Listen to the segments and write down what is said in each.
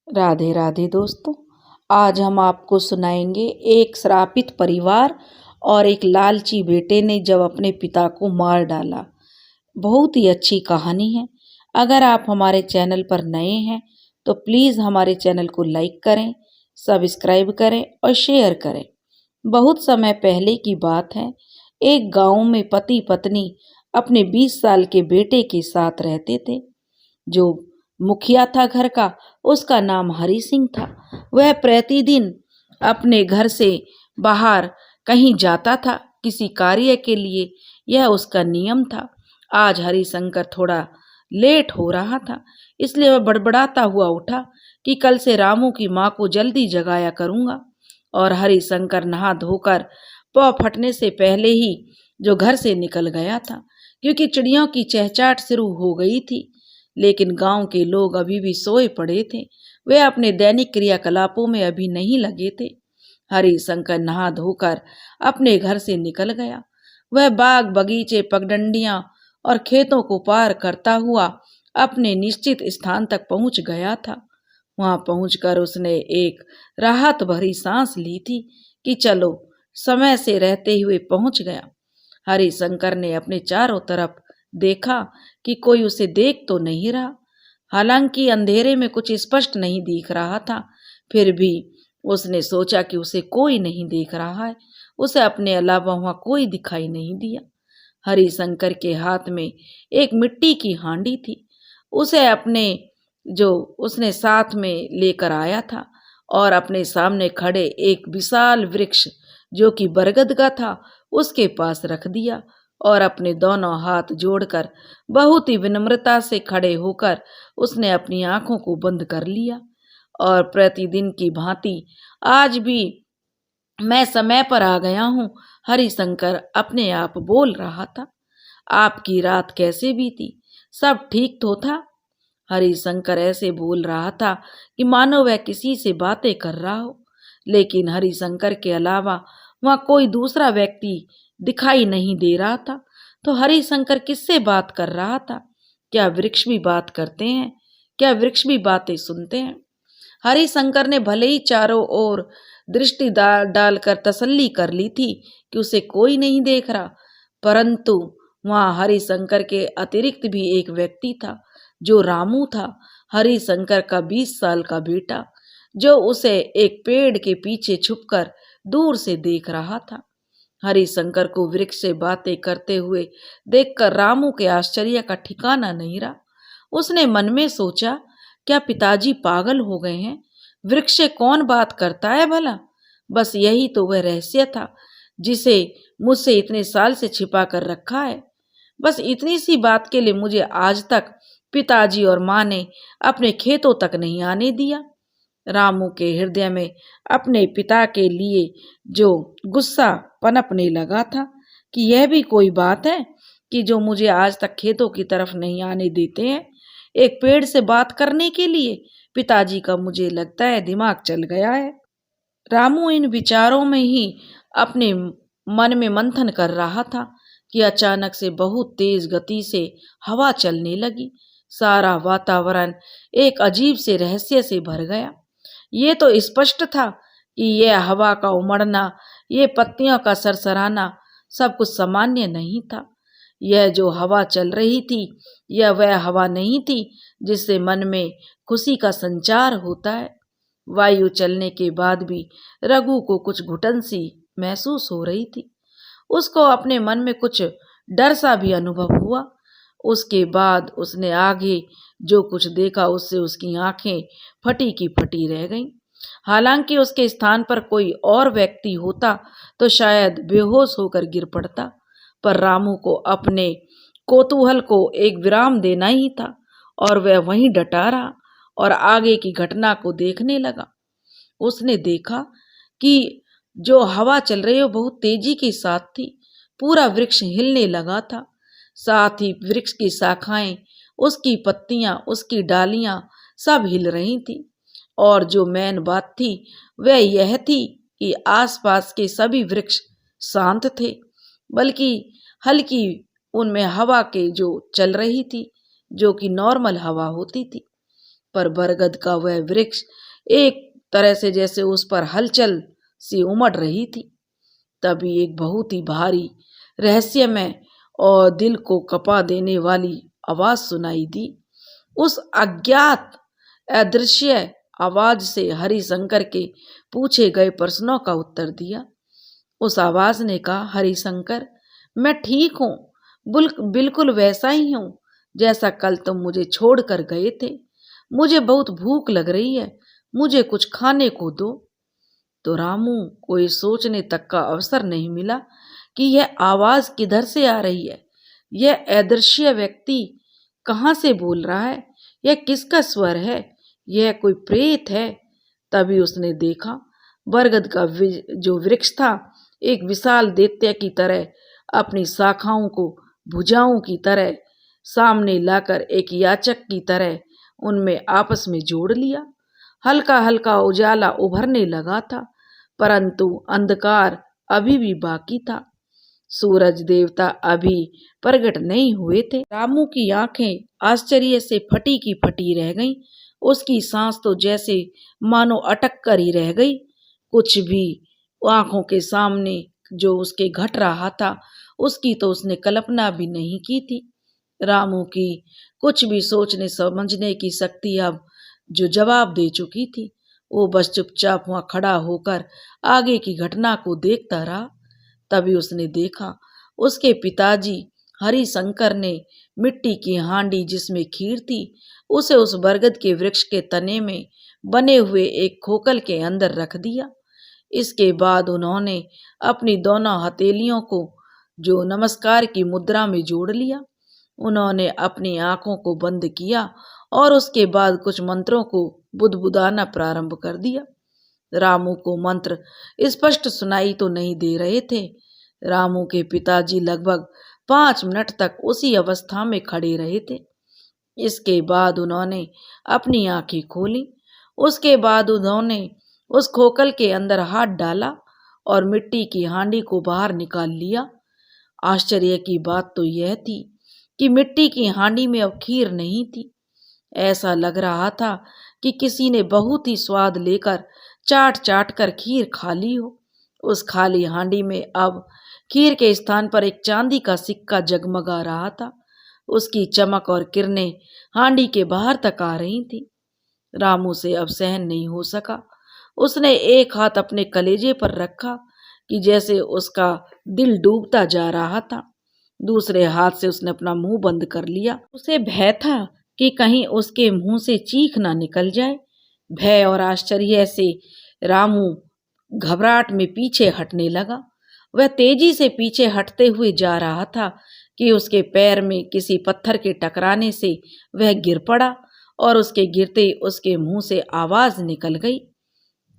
राधे राधे दोस्तों। आज हम आपको सुनाएंगे एक श्रापित परिवार और एक लालची बेटे ने जब अपने पिता को मार डाला। बहुत ही अच्छी कहानी है। अगर आप हमारे चैनल पर नए हैं तो प्लीज़ हमारे चैनल को लाइक करें, सब्सक्राइब करें और शेयर करें। बहुत समय पहले की बात है। एक गांव में पति पत्नी अपने 20 साल के बेटे के साथ रहते थे। जो मुखिया था घर का, उसका नाम हरि सिंह था। वह प्रतिदिन अपने घर से बाहर कहीं जाता था किसी कार्य के लिए। यह उसका नियम था। आज हरिशंकर थोड़ा लेट हो रहा था, इसलिए वह बड़बड़ाता हुआ उठा कि कल से रामू की माँ को जल्दी जगाया करूंगा। और हरिशंकर नहा धोकर पौ फटने से पहले ही जो घर से निकल गया था, क्योंकि चिड़ियों की चहचहाट शुरू हो गई थी। लेकिन गांव के लोग अभी भी सोए पड़े थे। वे अपने दैनिक क्रियाकलापों में अभी नहीं लगे थे। हरिशंकर नहा धोकर अपने घर से निकल गया। वह बाग बगीचे पगडंडियां और खेतों को पार करता हुआ अपने निश्चित स्थान तक पहुंच गया था। वहां पहुंचकर उसने एक राहत भरी सांस ली थी कि चलो, समय से रहते हुए पहुंच गया। हरिशंकर ने अपने चारों तरफ देखा कि कोई उसे देख तो नहीं रहा। हालांकि अंधेरे में कुछ स्पष्ट नहीं दिख रहा था, फिर भी उसने सोचा कि उसे कोई नहीं देख रहा है। उसे अपने अलावा वहां कोई दिखाई नहीं दिया। हरिशंकर के हाथ में एक मिट्टी की हांडी थी। उसे अपने जो उसने साथ में लेकर आया था और अपने सामने खड़े एक विशाल वृक्ष जो कि बरगद का था उसके पास रख दिया और अपने दोनों हाथ जोड़कर बहुत ही विनम्रता से खड़े होकर उसने अपनी आंखों को बंद कर लिया। और प्रतिदिन की भांति आज भी मैं समय पर आ गया हूँ, हरिशंकर अपने आप बोल रहा था। आपकी रात कैसे बीती? सब ठीक तो था? हरिशंकर ऐसे बोल रहा था कि मानो वह किसी से बातें कर रहा हो। लेकिन हरिशंकर के अलावा वहां कोई दूसरा व्यक्ति दिखाई नहीं दे रहा था। तो हरिशंकर किससे बात कर रहा था? क्या वृक्ष भी बात करते हैं? क्या वृक्ष भी बातें सुनते हैं? हरिशंकर ने भले ही चारों ओर दृष्टि डालकर तसल्ली कर ली थी कि उसे कोई नहीं देख रहा, परंतु वहां हरिशंकर के अतिरिक्त भी एक व्यक्ति था, जो रामू था, हरिशंकर का 20 साल का बेटा, जो उसे एक पेड़ के पीछे छुपकर दूर से देख रहा था। हरिशंकर को वृक्ष से बातें करते हुए देखकर रामू के आश्चर्य का ठिकाना नहीं रहा। उसने मन में सोचा, क्या पिताजी पागल हो गए हैं? वृक्ष से कौन बात करता है भला? बस यही तो वह रहस्य था जिसे मुझसे इतने साल से छिपा कर रखा है। बस इतनी सी बात के लिए मुझे आज तक पिताजी और माँ ने अपने खेतों तक नहीं आने दिया। रामू के हृदय में अपने पिता के लिए जो गुस्सा पनपने लगा था कि यह भी कोई बात है कि जो मुझे आज तक खेतों की तरफ नहीं आने देते हैं, एक पेड़ से बात करने के लिए। पिताजी का मुझे लगता है दिमाग चल गया है। रामू इन विचारों में ही अपने मन में मंथन कर रहा था कि अचानक से बहुत तेज गति से हवा चलने लगी। सारा वातावरण एक अजीब से रहस्य से भर गया। ये तो स्पष्ट था कि यह हवा का उमड़ना, ये पत्तियों का सरसराना सब कुछ सामान्य नहीं था। यह जो हवा चल रही थी, यह वह हवा नहीं थी जिससे मन में खुशी का संचार होता है। वायु चलने के बाद भी रघु को कुछ घुटन सी महसूस हो रही थी। उसको अपने मन में कुछ डर सा भी अनुभव हुआ। उसके बाद उसने आगे जो कुछ देखा उससे उसकी आंखें फटी की फटी रह गईं। हालांकि उसके स्थान पर कोई और व्यक्ति होता तो शायद बेहोश होकर गिर पड़ता, पर रामू को अपने कौतूहल को एक विराम देना ही था और वह वहीं डटा रहा और आगे की घटना को देखने लगा। उसने देखा कि जो हवा चल रही हो बहुत तेजी के साथ थी। पूरा वृक्ष हिलने लगा था। साथ ही वृक्ष की शाखाएं, उसकी पत्तियां, उसकी डालियां सब हिल रही थी। और जो मेन बात थी वह यह थी कि आसपास के सभी वृक्ष शांत थे, बल्कि हल्की उनमें हवा के जो चल रही थी, जो कि नॉर्मल हवा होती थी। पर बरगद का वह वृक्ष एक तरह से जैसे उस पर हलचल सी उमड़ रही थी। तभी एक बहुत ही भारी, रहस्यमय और दिल को कपा देने वाली आवाज सुनाई दी। उस अज्ञात अदृश्य आवाज से हरिशंकर के पूछे गए प्रश्नों का उत्तर दिया। उस आवाज ने कहा, हरिशंकर, मैं ठीक हूं, बिल्कुल वैसा ही हूं जैसा कल तुम मुझे छोड़कर गए थे। मुझे बहुत भूख लग रही है, मुझे कुछ खाने को दो। तो रामू को ये सोचने तक का अवसर नहीं मिला कि यह आवाज किधर से आ रही है, यह अदृश्य व्यक्ति कहाँ से बोल रहा है, यह किसका स्वर है, यह कोई प्रेत है। तभी उसने देखा बरगद का जो वृक्ष था एक विशाल दैत्य की तरह अपनी शाखाओं को भुजाओं की तरह सामने लाकर एक याचक की तरह उनमें आपस में जोड़ लिया। हल्का हल्का उजाला उभरने लगा था, परंतु अंधकार अभी भी बाकी था। सूरज देवता अभी प्रकट नहीं हुए थे। रामू की आंखें आश्चर्य से फटी की फटी रह गईं। उसकी सांस तो जैसे मानो अटक कर ही रह गई। कुछ भी आंखों के सामने जो उसके घट रहा था उसकी तो उसने कल्पना भी नहीं की थी। रामू की कुछ भी सोचने समझने की शक्ति अब जो जवाब दे चुकी थी, वो बस चुपचाप वहां खड़ा होकर आगे की घटना को देखता रहा। तभी उसने देखा उसके पिताजी हरिशंकर ने मिट्टी की हांडी जिसमें खीर थी उसे उस बरगद के वृक्ष के तने में बने हुए एक खोखल के अंदर रख दिया। इसके बाद उन्होंने अपनी दोनों हथेलियों को जो नमस्कार की मुद्रा में जोड़ लिया। उन्होंने अपनी आंखों को बंद किया और उसके बाद कुछ मंत्रों को बुदबुदाना प्रारंभ कर दिया। रामू को मंत्र स्पष्ट सुनाई तो नहीं दे रहे थे। रामू के पिताजी लगभग 5 मिनट तक उसी अवस्था में खड़े रहे थे। इसके बाद उन्होंने अपनी आंखें खोली। उसके बाद उन्होंने उस खोखल के अंदर हाथ डाला और मिट्टी की हांडी को बाहर निकाल लिया। आश्चर्य की बात तो यह थी कि मिट्टी की हांडी में अब खीर नहीं थी। ऐसा लग रहा था कि किसी ने बहुत ही स्वाद लेकर चाट चाट कर खीर खा ली हो। उस खाली हांडी में अब खीर के स्थान पर एक चांदी का सिक्का जगमगा रहा था। उसकी चमक और किरणें हांडी के बाहर तक आ रही थी। रामू से अब सहन नहीं हो सका। उसने एक हाथ अपने कलेजे पर रखा कि जैसे उसका दिल डूबता जा रहा था। दूसरे हाथ से उसने अपना मुंह बंद कर लिया। उसे भय था कि कहीं उसके मुंह से चीख ना निकल जाए। भय और आश्चर्य से रामू घबराहट में पीछे हटने लगा। वह तेजी से पीछे हटते हुए जा रहा था कि उसके पैर में किसी पत्थर के टकराने से वह गिर पड़ा और उसके गिरते उसके मुंह से आवाज निकल गई।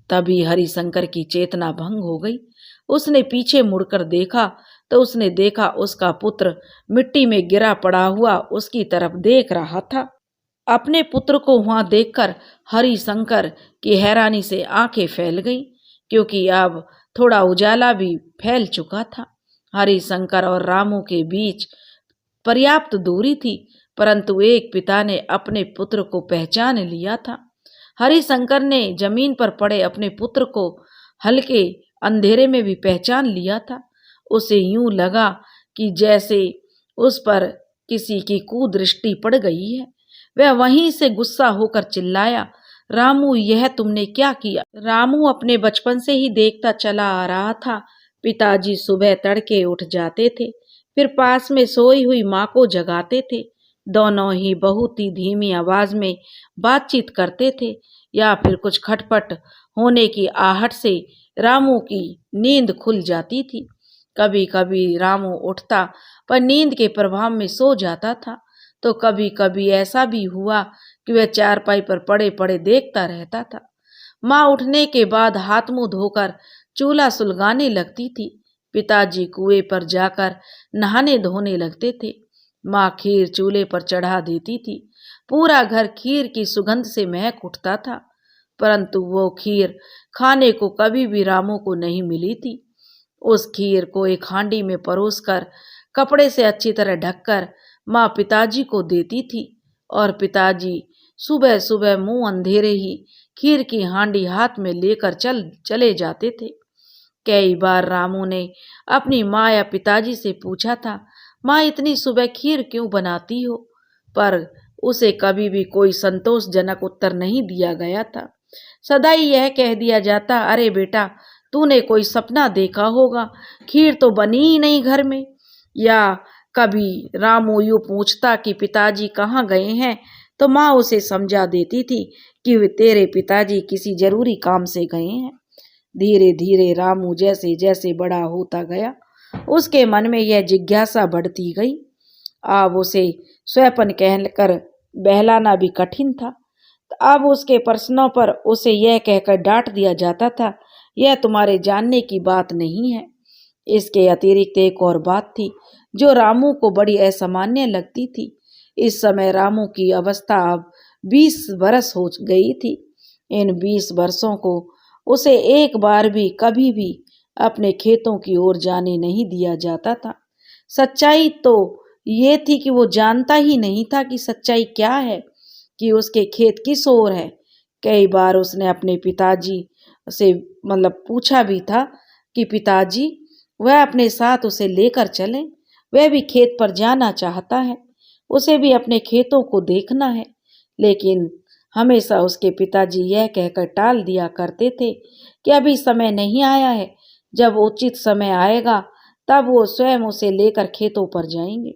तभी हरिशंकर की चेतना भंग हो गई। उसने पीछे मुड़कर देखा तो उसने देखा उसका पुत्र मिट्टी में गिरा पड़ा हुआ उसकी तरफ देख रहा था। अपने पुत्र को वहां देखकर हरिशंकर की हैरानी से आंखें फैल गईं, क्योंकि अब थोड़ा उजाला भी फैल चुका था। हरिशंकर और रामू के बीच पर्याप्त दूरी थी, परंतु एक पिता ने अपने पुत्र को पहचान लिया था। हरिशंकर ने जमीन पर पड़े अपने पुत्र को हल्के अंधेरे में भी पहचान लिया था। उसे यूं लगा कि जैसे उस पर किसी की कुदृष्टि पड़ गई है। वह वहीं से गुस्सा होकर चिल्लाया, रामू, यह तुमने क्या किया? रामू अपने बचपन से ही देखता चला आ रहा था। पिताजी सुबह तड़के उठ जाते थे, फिर पास में सोई हुई माँ को जगाते थे। दोनों ही बहुत ही धीमी आवाज में बातचीत करते थे, या फिर कुछ खटपट होने की आहट से रामू की नींद खुल जाती थी। कभी कभी रामू उठता पर नींद के प्रभाव में सो जाता था, तो कभी कभी ऐसा भी हुआ कि वह चारपाई पर पड़े पड़े देखता रहता था। माँ उठने के बाद हाथ मुंह धोकर चूल्हा सुलगाने लगती थी। पिताजी कुएं पर जाकर नहाने धोने लगते थे। माँ खीर चूल्हे पर चढ़ा देती थी। पूरा घर खीर की सुगंध से महक उठता था, परंतु वो खीर खाने को कभी भी रामू को नहीं मिली थी। उस खीर को एक हांडी में परोसकर कपड़े से अच्छी तरह ढककर माँ पिताजी को देती थी और पिताजी सुबह सुबह मुंह अंधेरे ही खीर की हांडी हाथ में लेकर चले जाते थे। कई बार रामू ने अपनी माँ या पिताजी से पूछा था, माँ इतनी सुबह खीर क्यों बनाती हो? पर उसे कभी भी कोई संतोषजनक उत्तर नहीं दिया गया था। सदा ही यह कह दिया जाता, अरे बेटा, तूने कोई सपना देखा होगा, खीर तो बनी ही नहीं घर में। या कभी रामू यूं पूछता कि पिताजी कहाँ गए हैं, तो माँ उसे समझा देती थी कि वे तेरे पिताजी किसी जरूरी काम से गए हैं। धीरे धीरे रामू जैसे जैसे बड़ा होता गया, उसके मन में यह जिज्ञासा बढ़ती गई। अब उसे स्वयं कहकर बहलाना भी कठिन था। अब उसके प्रश्नों पर उसे यह कहकर डांट दिया जाता था, यह तुम्हारे जानने की बात नहीं है। इसके अतिरिक्त एक और बात थी जो रामू को बड़ी असामान्य लगती थी। इस समय रामू की अवस्था अब 20 बरस हो गई थी। इन 20 वर्षों को उसे एक बार भी कभी भी अपने खेतों की ओर जाने नहीं दिया जाता था। सच्चाई तो ये थी कि वो जानता ही नहीं था कि सच्चाई क्या है, कि उसके खेत किस ओर है। कई बार उसने अपने पिताजी से पूछा भी था कि पिताजी, वह अपने साथ उसे लेकर चलें, वह भी खेत पर जाना चाहता है, उसे भी अपने खेतों को देखना है। लेकिन हमेशा उसके पिताजी यह कहकर टाल दिया करते थे कि अभी समय नहीं आया है, जब उचित समय आएगा तब वो स्वयं उसे लेकर खेतों पर जाएंगे।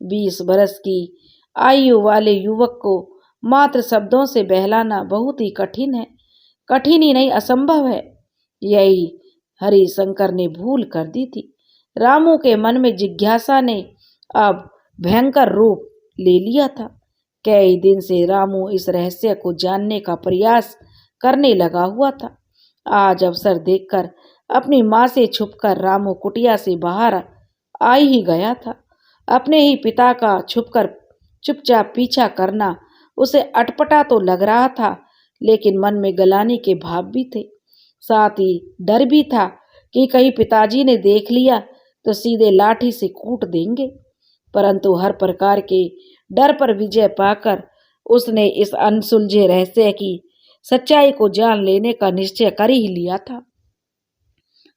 20 बरस की आयु वाले युवक को मात्र शब्दों से बहलाना बहुत ही कठिन है। कठिन ही नहीं, असंभव है। यही हरिशंकर ने भूल कर दी थी। रामू के मन में जिज्ञासा ने अब भयंकर रूप ले लिया था। कई दिन से रामू इस रहस्य को जानने का प्रयास करने लगा हुआ था। आज अवसर देखकर अपनी माँ से छुपकर रामू कुटिया से बाहर आ ही गया था। अपने ही पिता का चुपचाप पीछा करना उसे अटपटा तो लग रहा था, लेकिन मन में गलानी के भाव भी थे। साथ ही डर भी था कि कहीं पिताजी ने देख लिया तो सीधे लाठी से कूट देंगे। परंतु हर प्रकार के डर पर विजय पाकर उसने इस अनसुलझे रहस्य की सच्चाई को जान लेने का निश्चय कर ही लिया था।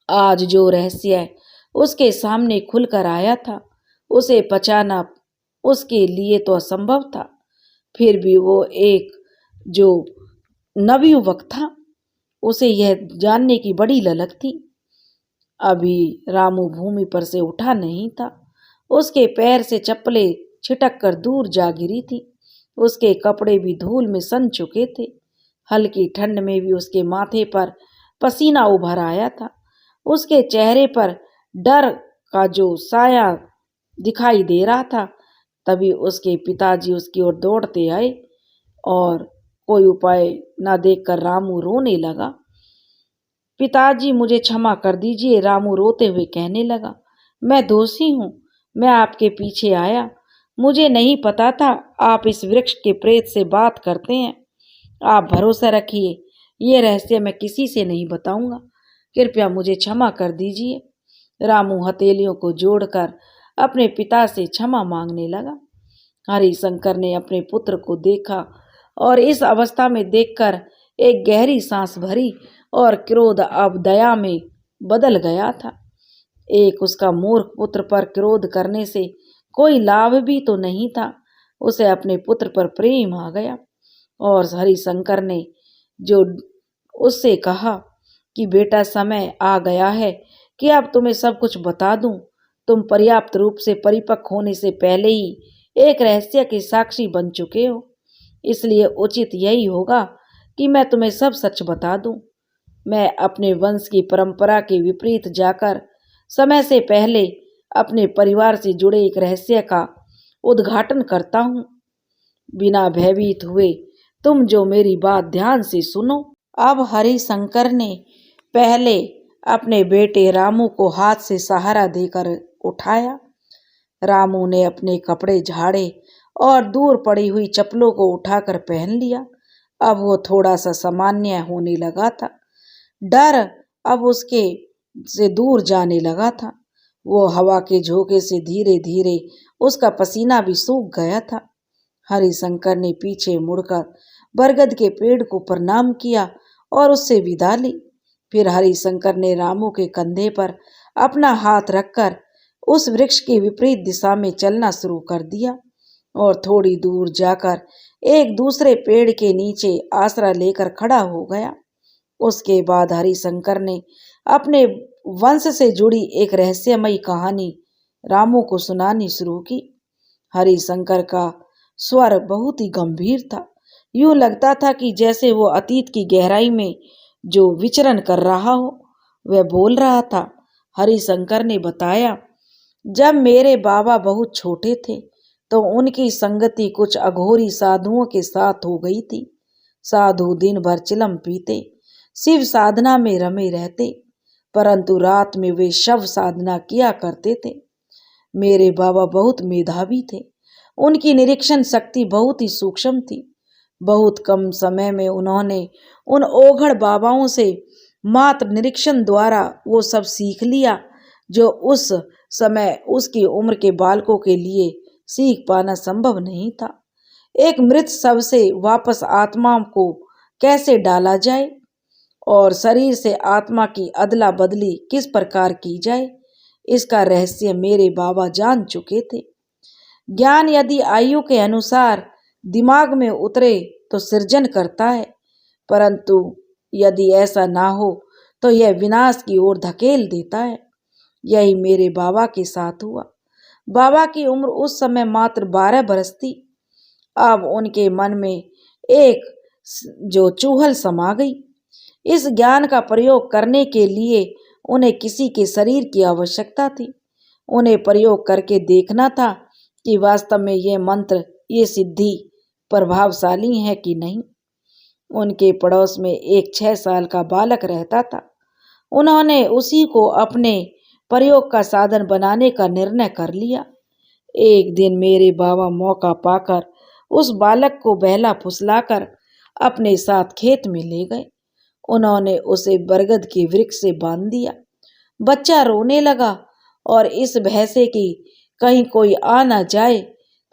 आज जो रहस्य उसके सामने खुलकर आया था, उसे पचाना उसके लिए तो असंभव था। फिर भी वो एक जो नवयुवक था, उसे यह जानने की बड़ी ललक थी। अभी रामू भूमि पर से उठा नहीं था। उसके पैर से चप्पलें छिटक कर दूर जा गिरी थी। उसके कपड़े भी धूल में सन चुके थे। हल्की ठंड में भी उसके माथे पर पसीना उभर आया था। उसके चेहरे पर डर का जो साया दिखाई दे रहा था। तभी उसके पिताजी उसकी ओर दौड़ते आए और कोई उपाय न देखकर रामू रोने लगा। पिताजी, मुझे क्षमा कर दीजिए, रामू रोते हुए कहने लगा। मैं दोषी हूँ, मैं आपके पीछे आया। मुझे नहीं पता था आप इस वृक्ष के प्रेत से बात करते हैं। आप भरोसा रखिए, ये रहस्य मैं किसी से नहीं बताऊंगा। कृपया मुझे क्षमा कर दीजिए। रामू हथेलियों को जोड़कर अपने पिता से क्षमा मांगने लगा। हरिशंकर ने अपने पुत्र को देखा और इस अवस्था में देखकर एक गहरी सांस भरी और क्रोध अब दया में बदल गया था। एक उसका मूर्ख पुत्र पर क्रोध करने से कोई लाभ भी तो नहीं था, उसे अपने पुत्र पर प्रेम आ गया। और हरिशंकर ने जो उससे कहा कि बेटा, समय आ गया है कि अब तुम्हें सब कुछ बता दूं। तुम पर्याप्त रूप से परिपक्व होने से पहले ही एक रहस्य के साक्षी बन चुके हो, इसलिए उचित यही होगा कि मैं तुम्हें सब सच बता दूं। मैं अपने वंश की परंपरा के विपरीत जाकर समय से पहले अपने परिवार से जुड़े एक रहस्य का उद्घाटन करता हूँ। बिना भयभीत हुए तुम जो मेरी बात ध्यान से सुनो। अब हरिशंकर ने पहले अपने बेटे रामू को हाथ से सहारा देकर उठाया। रामू ने अपने कपड़े झाड़े और दूर पड़ी हुई चप्पलों को उठाकर पहन लिया। अब वो थोड़ा सा सामान्य होने लगा था। डर अब उसके से दूर जाने लगा था। वो हवा के झोंके से धीरे धीरे उसका पसीना भी सूख गया था। हरिशंकर ने पीछे मुड़कर बरगद के पेड़ को प्रणाम किया और उससे विदा ली। फिर हरिशंकर ने रामू के कंधे पर अपना हाथ रखकर उस वृक्ष की विपरीत दिशा में चलना शुरू कर दिया और थोड़ी दूर जाकर एक दूसरे पेड़ के नीचे आसरा लेकर खड़ा हो गया। उसके बाद हरिशंकर ने अपने वंश से जुड़ी एक रहस्यमयी कहानी रामू को सुनानी शुरू की। हरिशंकर का स्वर बहुत ही गंभीर था। यूं लगता था कि जैसे वो अतीत की गहराई में जो विचरण कर रहा हो। वह बोल रहा था। हरिशंकर ने बताया, जब मेरे बाबा बहुत छोटे थे तो उनकी संगति कुछ अघोरी साधुओं के साथ हो गई थी। साधु दिन भर चिलम पीते, शिव साधना में रमे रहते, परंतु रात में वे शव साधना किया करते थे। मेरे बाबा बहुत मेधावी थे। उनकी निरीक्षण शक्ति बहुत ही सूक्ष्म थी। बहुत कम समय में उन्होंने उन ओघड़ बाबाओं से मात्र निरीक्षण द्वारा वो सब सीख लिया जो उस समय उसकी उम्र के बालकों के लिए सीख पाना संभव नहीं था। एक मृत शव से वापस आत्मा को कैसे डाला जाए और शरीर से आत्मा की अदला बदली किस प्रकार की जाए, इसका रहस्य मेरे बाबा जान चुके थे। ज्ञान यदि आयु के अनुसार दिमाग में उतरे तो सृजन करता है, परंतु यदि ऐसा ना हो तो यह विनाश की ओर धकेल देता है। यही मेरे बाबा के साथ हुआ। बाबा की उम्र उस समय मात्र 12 बरस थी। अब उनके मन में एक जो चूहल समा गई। इस ज्ञान का प्रयोग करने के लिए उन्हें किसी के शरीर की आवश्यकता थी। उन्हें प्रयोग करके देखना था कि वास्तव में ये मंत्र, ये सिद्धि प्रभावशाली है कि नहीं। उनके पड़ोस में एक 6 साल का बालक रहता था। उन्होंने उसी को अपने प्रयोग का साधन बनाने का निर्णय कर लिया। एक दिन मेरे बाबा मौका पाकर उस बालक को बहला फुसलाकर अपने साथ खेत में ले गए। उन्होंने उसे बरगद के वृक्ष से बांध दिया। बच्चा रोने लगा और इस भय से कि कहीं कोई आ ना जाए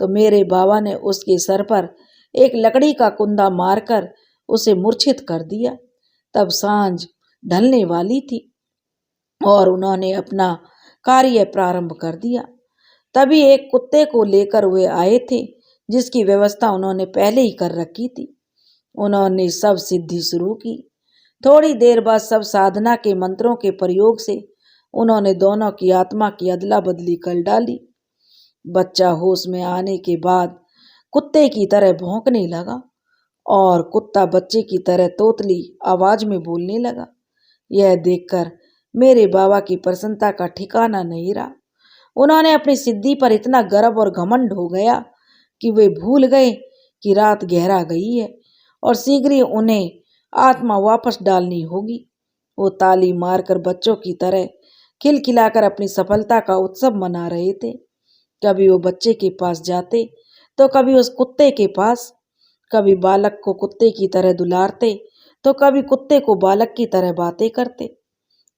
तो मेरे बाबा ने उसके सर पर एक लकड़ी का कुंदा मारकर उसे मूर्छित कर दिया। तब सांझ ढलने वाली थी और उन्होंने अपना कार्य प्रारंभ कर दिया। तभी एक कुत्ते को लेकर वे आए थे, जिसकी व्यवस्था उन्होंने पहले ही कर रखी थी। उन्होंने सब सिद्धि शुरू की। थोड़ी देर बाद सब साधना के मंत्रों के प्रयोग से उन्होंने दोनों की आत्मा की अदला बदली कर डाली। बच्चा होश में आने के बाद कुत्ते की तरह भौंकने लगा और कुत्ता बच्चे की तरह तोतली आवाज में बोलने लगा। यह देखकर मेरे बाबा की प्रसन्नता का ठिकाना नहीं रहा। उन्होंने अपनी सिद्धि पर इतना गर्व और घमंड हो गया कि वे भूल गए कि रात गहरा गई है और शीघ्र ही उन्हें आत्मा वापस डालनी होगी। वो ताली मारकर बच्चों की तरह खिलखिलाकर अपनी सफलता का उत्सव मना रहे थे। कभी वो बच्चे के पास जाते तो कभी उस कुत्ते के पास, कभी बालक को कुत्ते की तरह दुलारते तो कभी कुत्ते को बालक की तरह बातें करते।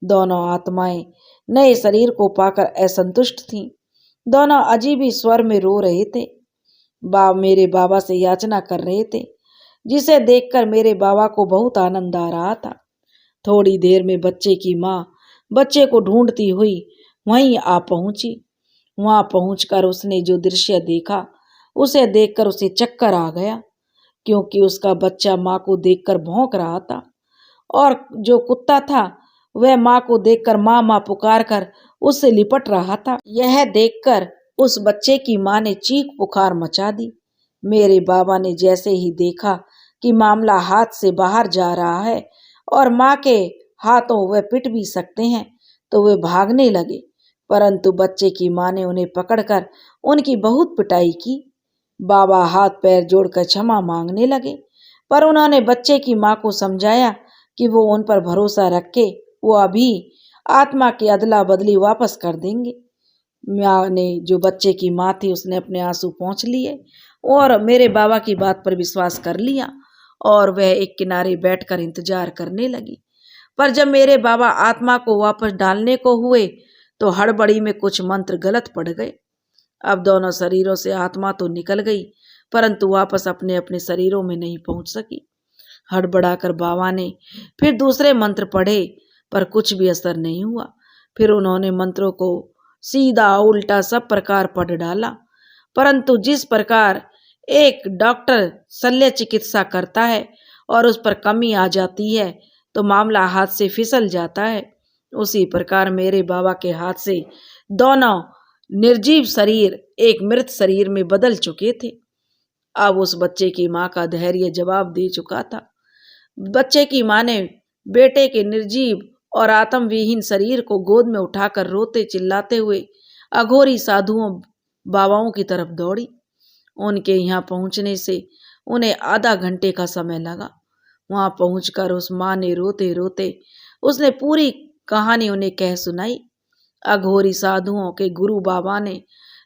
दोनों आत्माएं नए शरीर को पाकर असंतुष्ट थीं। दोनों अजीब ही स्वर में रो रहे थे। मेरे बाबा से याचना कर रहे थे, जिसे देखकर मेरे बाबा को बहुत आनंद आ रहा था। थोड़ी देर में बच्चे की माँ बच्चे को ढूंढती हुई वहीं आ पहुंची। वहां पहुंचकर उसने जो दृश्य देखा, उसे देखकर उसे चक्कर आ गया, क्योंकि उसका बच्चा माँ को देखकर भौंक रहा था और जो कुत्ता था वह माँ को देखकर माँ माँ पुकार कर उससे लिपट रहा था। यह देखकर उस बच्चे की माँ ने चीख पुकार मचा दी। मेरे बाबा ने जैसे ही देखा कि मामला हाथ से बाहर जा रहा है और माँ के हाथों वह पिट भी सकते हैं, तो वे भागने लगे, परंतु बच्चे की माँ ने उन्हें पकड़कर उनकी बहुत पिटाई की। बाबा हाथ पैर जोड़कर क्षमा मांगने लगे, पर उन्होंने बच्चे की माँ को समझाया कि वो उन पर भरोसा रखे, वो अभी आत्मा की अदला बदली वापस कर देंगे। माँ ने, जो बच्चे की माँ थी, उसने अपने आंसू पोंछ लिए और मेरे बाबा की बात पर विश्वास कर लिया और वह एक किनारे बैठकर इंतजार करने लगी। पर जब मेरे बाबा आत्मा को वापस डालने को हुए तो हड़बड़ी में कुछ मंत्र गलत पड़ गए। अब दोनों शरीरों से आत्मा तो निकल गई, परंतु वापस अपने अपने शरीरों में नहीं पहुंच सकी। हड़बड़ाकर बाबा ने फिर दूसरे मंत्र पढ़े, पर कुछ भी असर नहीं हुआ। फिर उन्होंने मंत्रों को सीधा उल्टा सब प्रकार पढ़ डाला, परंतु जिस प्रकार एक डॉक्टर शल्य चिकित्सा करता है और उस पर कमी आ जाती है तो मामला हाथ से फिसल जाता है, उसी प्रकार मेरे बाबा के हाथ से दोनों निर्जीव शरीर एक मृत शरीर में बदल चुके थे। अब उस बच्चे की माँ का धैर्य जवाब दे चुका था। बच्चे की माँ ने बेटे के निर्जीव और आत्मविहीन शरीर को गोद में उठाकर रोते चिल्लाते हुए अघोरी साधुओं बाबाओं की तरफ दौड़ी। उनके यहाँ पहुंचने से उन्हें आधा घंटे का समय लगा। वहां पहुंचकर उस माँ ने रोते रोते उसने पूरी कहानी उन्हें कह सुनाई। अघोरी साधुओं के गुरु बाबा ने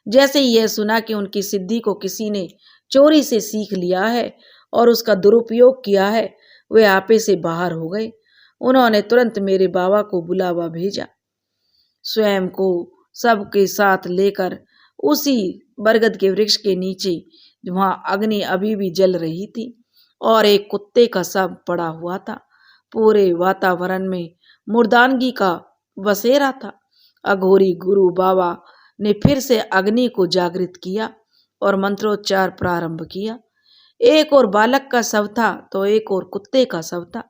जैसे ही यह सुना कि उनकी सिद्धि को किसी ने चोरी से सीख लिया है और उसका दुरुपयोग किया है, वे आपे से बाहर हो गए। उन्होंने तुरंत मेरे बाबा को बुलावा भेजा। स्वयं को सबके साथ लेकर उसी बरगद के वृक्ष के नीचे वहां अग्नि अभी भी जल रही थी और एक कुत्ते का शव पड़ा हुआ था। पूरे वातावरण में मुर्दानगी का बसेरा था। अघोरी गुरु बाबा ने फिर से अग्नि को जागृत किया और मंत्रोच्चार प्रारंभ किया। एक और बालक का शव था तो एक और कुत्ते का शव था,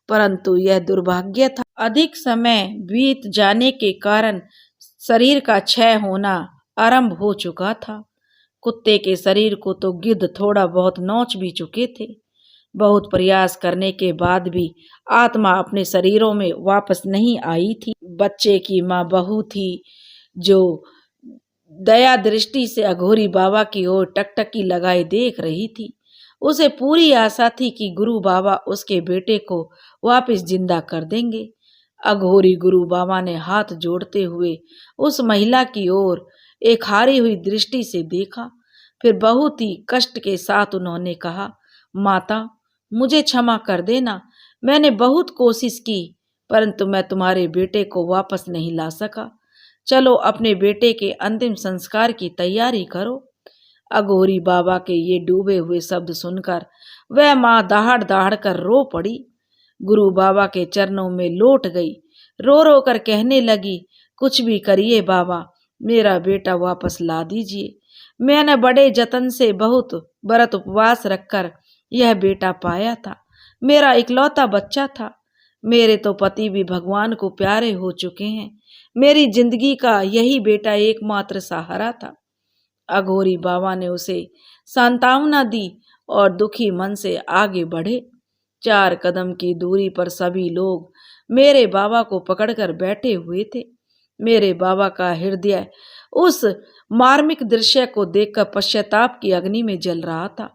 परंतु यह दुर्भाग्य था, अधिक समय बीत जाने के कारण शरीर का क्षय होना आरंभ हो चुका था। कुत्ते के शरीर को तो गिद्ध थोड़ा बहुत नोच भी चुके थे। बहुत प्रयास करने के बाद भी आत्मा अपने शरीरों में वापस नहीं आई थी। बच्चे की माँ बहू थी जो दया दृष्टि से अघोरी बाबा की ओर टकटकी लगाए देख रही थी। उसे पूरी आशा थी कि गुरु बाबा उसके बेटे को वापस जिंदा कर देंगे। अघोरी गुरु बाबा ने हाथ जोड़ते हुए उस महिला की ओर एक हारी हुई दृष्टि से देखा। फिर बहुत ही कष्ट के साथ उन्होंने कहा, माता, मुझे क्षमा कर देना। मैंने बहुत कोशिश की, परंतु मैं तुम्हारे बेटे को वापस नहीं ला सका। चलो अपने बेटे के अंतिम संस्कार की तैयारी करो। अघोरी बाबा के ये डूबे हुए शब्द सुनकर वह माँ दहाड़ दहाड़ कर रो पड़ी। गुरु बाबा के चरणों में लौट गई। रो रो कर कहने लगी, कुछ भी करिए बाबा, मेरा बेटा वापस ला दीजिए। मैंने बड़े जतन से बहुत व्रत उपवास रखकर यह बेटा पाया था। मेरा इकलौता बच्चा था। मेरे तो पति भी भगवान को प्यारे हो चुके हैं। मेरी जिंदगी का यही बेटा एकमात्र सहारा था। अघोरी बाबा ने उसे सांत्वना दी और दुखी मन से आगे बढ़े। 4 कदम की दूरी पर सभी लोग मेरे बाबा को पकड़कर बैठे हुए थे। मेरे बाबा का हृदय उस मार्मिक दृश्य को देखकर पश्चाताप की अग्नि में जल रहा था।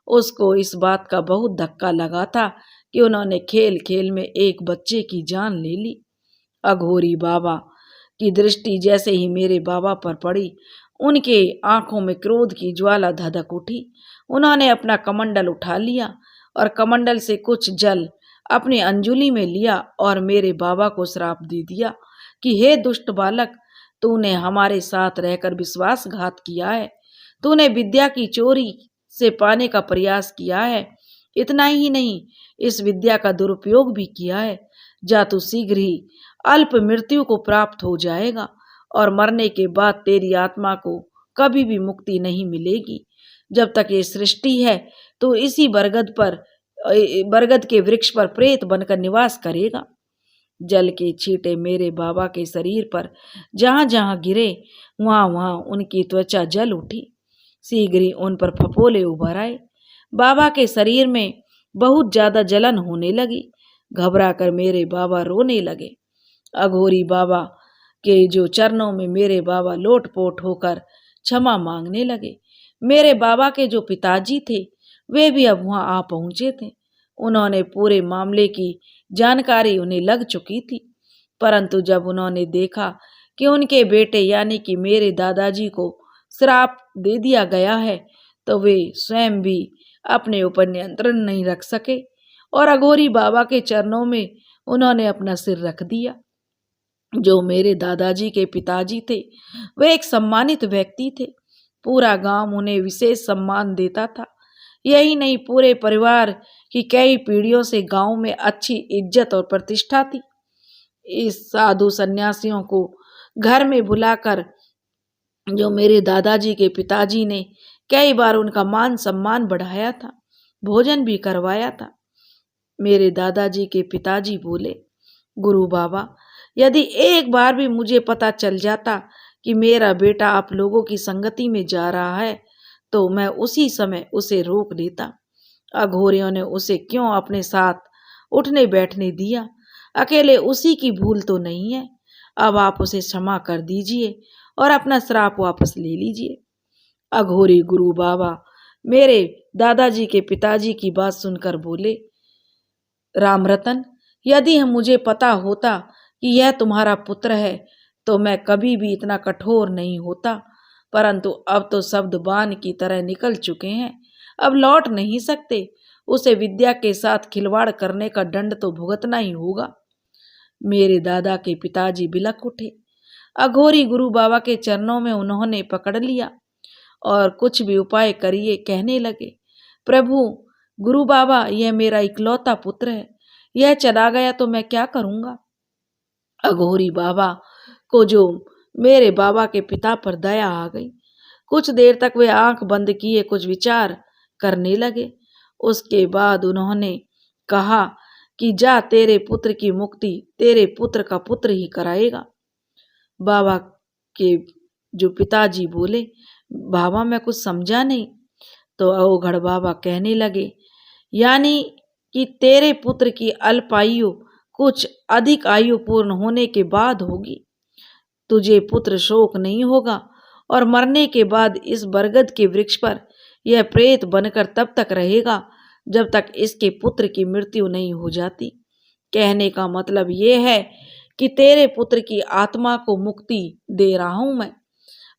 उसको इस बात का बहुत धक्का लगा था कि उन्होंने खेल खेल में एक बच्चे की जान ले ली। अघोरी बाबा की दृष्टि जैसे ही मेरे बाबा पर पड़ी, उनके आंखों में क्रोध की ज्वाला धधक उठी। उन्होंने अपना कमंडल उठा लिया और कमंडल से कुछ जल अपनी अंजुली में लिया और मेरे बाबा को श्राप दे दिया कि हे दुष्ट बालक, तूने हमारे साथ रहकर विश्वासघात किया है। तूने विद्या की चोरी से पाने का प्रयास किया है। इतना ही नहीं, इस विद्या का दुरुपयोग भी किया है। जा तू शीघ्र ही अल्प मृत्यु को प्राप्त हो जाएगा और मरने के बाद तेरी आत्मा को कभी भी मुक्ति नहीं मिलेगी। जब तक ये सृष्टि है तो इसी बरगद के वृक्ष पर प्रेत बनकर निवास करेगा। जल के छींटे मेरे बाबा के शरीर पर जहां जहां गिरे वहां वहां उनकी त्वचा जल उठी। शीघ्र ही उन पर फफोले उभर आए। बाबा के शरीर में बहुत ज्यादा जलन होने लगी। घबरा कर मेरे बाबा रोने लगे। अघोरी बाबा के जो चरणों में मेरे बाबा लोटपोट होकर क्षमा मांगने लगे। मेरे बाबा के जो पिताजी थे वे भी अब वहां आ पहुंचे थे। उन्होंने पूरे मामले की जानकारी उन्हें लग चुकी थी, परंतु जब उन्होंने देखा कि उनके बेटे यानी कि मेरे दादाजी को श्राप दे दिया गया है तो वे स्वयं भी अपने ऊपर नियंत्रण नहीं रख सके और अघोरी बाबा के चरणों में उन्होंने अपना सिर रख दिया। जो मेरे दादाजी के पिताजी थे वे एक सम्मानित व्यक्ति थे। पूरा गांव उन्हें विशेष सम्मान देता था। यही नहीं, पूरे परिवार की कई पीढ़ियों से गांव में अच्छी इज्जत और प्रतिष्ठा थी। इस साधु सन्यासियों को घर में बुलाकर जो मेरे दादाजी के पिताजी ने कई बार उनका मान सम्मान बढ़ाया था, भोजन भी करवाया था। मेरे दादाजी के पिताजी बोले, गुरु बाबा, यदि एक बार भी मुझे पता चल जाता कि मेरा बेटा आप लोगों की संगति में जा रहा है तो मैं उसी समय उसे रोक देता। अघोरियों ने उसे क्यों अपने साथ उठने बैठने दिया? अकेले उसी की भूल तो नहीं है। अब आप उसे क्षमा कर दीजिए और अपना श्राप वापस ले लीजिए। अघोरी गुरु बाबा मेरे दादाजी के पिताजी की बात सुनकर बोले, राम रतन, यदि मुझे पता होता कि यह तुम्हारा पुत्र है तो मैं कभी भी इतना कठोर नहीं होता, परंतु अब तो शब्द बाण की तरह निकल चुके हैं, अब लौट नहीं सकते। उसे विद्या के साथ खिलवाड़ करने का दंड तो भुगतना ही होगा। मेरे दादा के पिताजी बिलख उठे। अघोरी गुरु बाबा के चरणों में उन्होंने पकड़ लिया और कुछ भी उपाय करिए कहने लगे। प्रभु, गुरु बाबा, यह मेरा इकलौता पुत्र है, यह चला गया तो मैं क्या करूंगा? अघोरी बाबा को जो मेरे बाबा के पिता पर दया आ गई। कुछ देर तक वे आंख बंद किए कुछ विचार करने लगे। उसके बाद उन्होंने कहा कि जा, तेरे पुत्र की मुक्ति तेरे पुत्र का पुत्र ही कराएगा। बाबा के जो पिताजी बोले, बाबा मैं कुछ समझा नहीं। तो अवघड़ बाबा कहने लगे, यानी कि तेरे पुत्र की अल्पायु कुछ अधिक आयु पूर्ण होने के बाद होगी। तुझे पुत्र शोक नहीं होगा और मरने के बाद इस बरगद के वृक्ष पर यह प्रेत बनकर तब तक रहेगा जब तक इसके पुत्र की मृत्यु नहीं हो जाती। कहने का मतलब यह है कि तेरे पुत्र की आत्मा को मुक्ति दे रहा हूं मैं,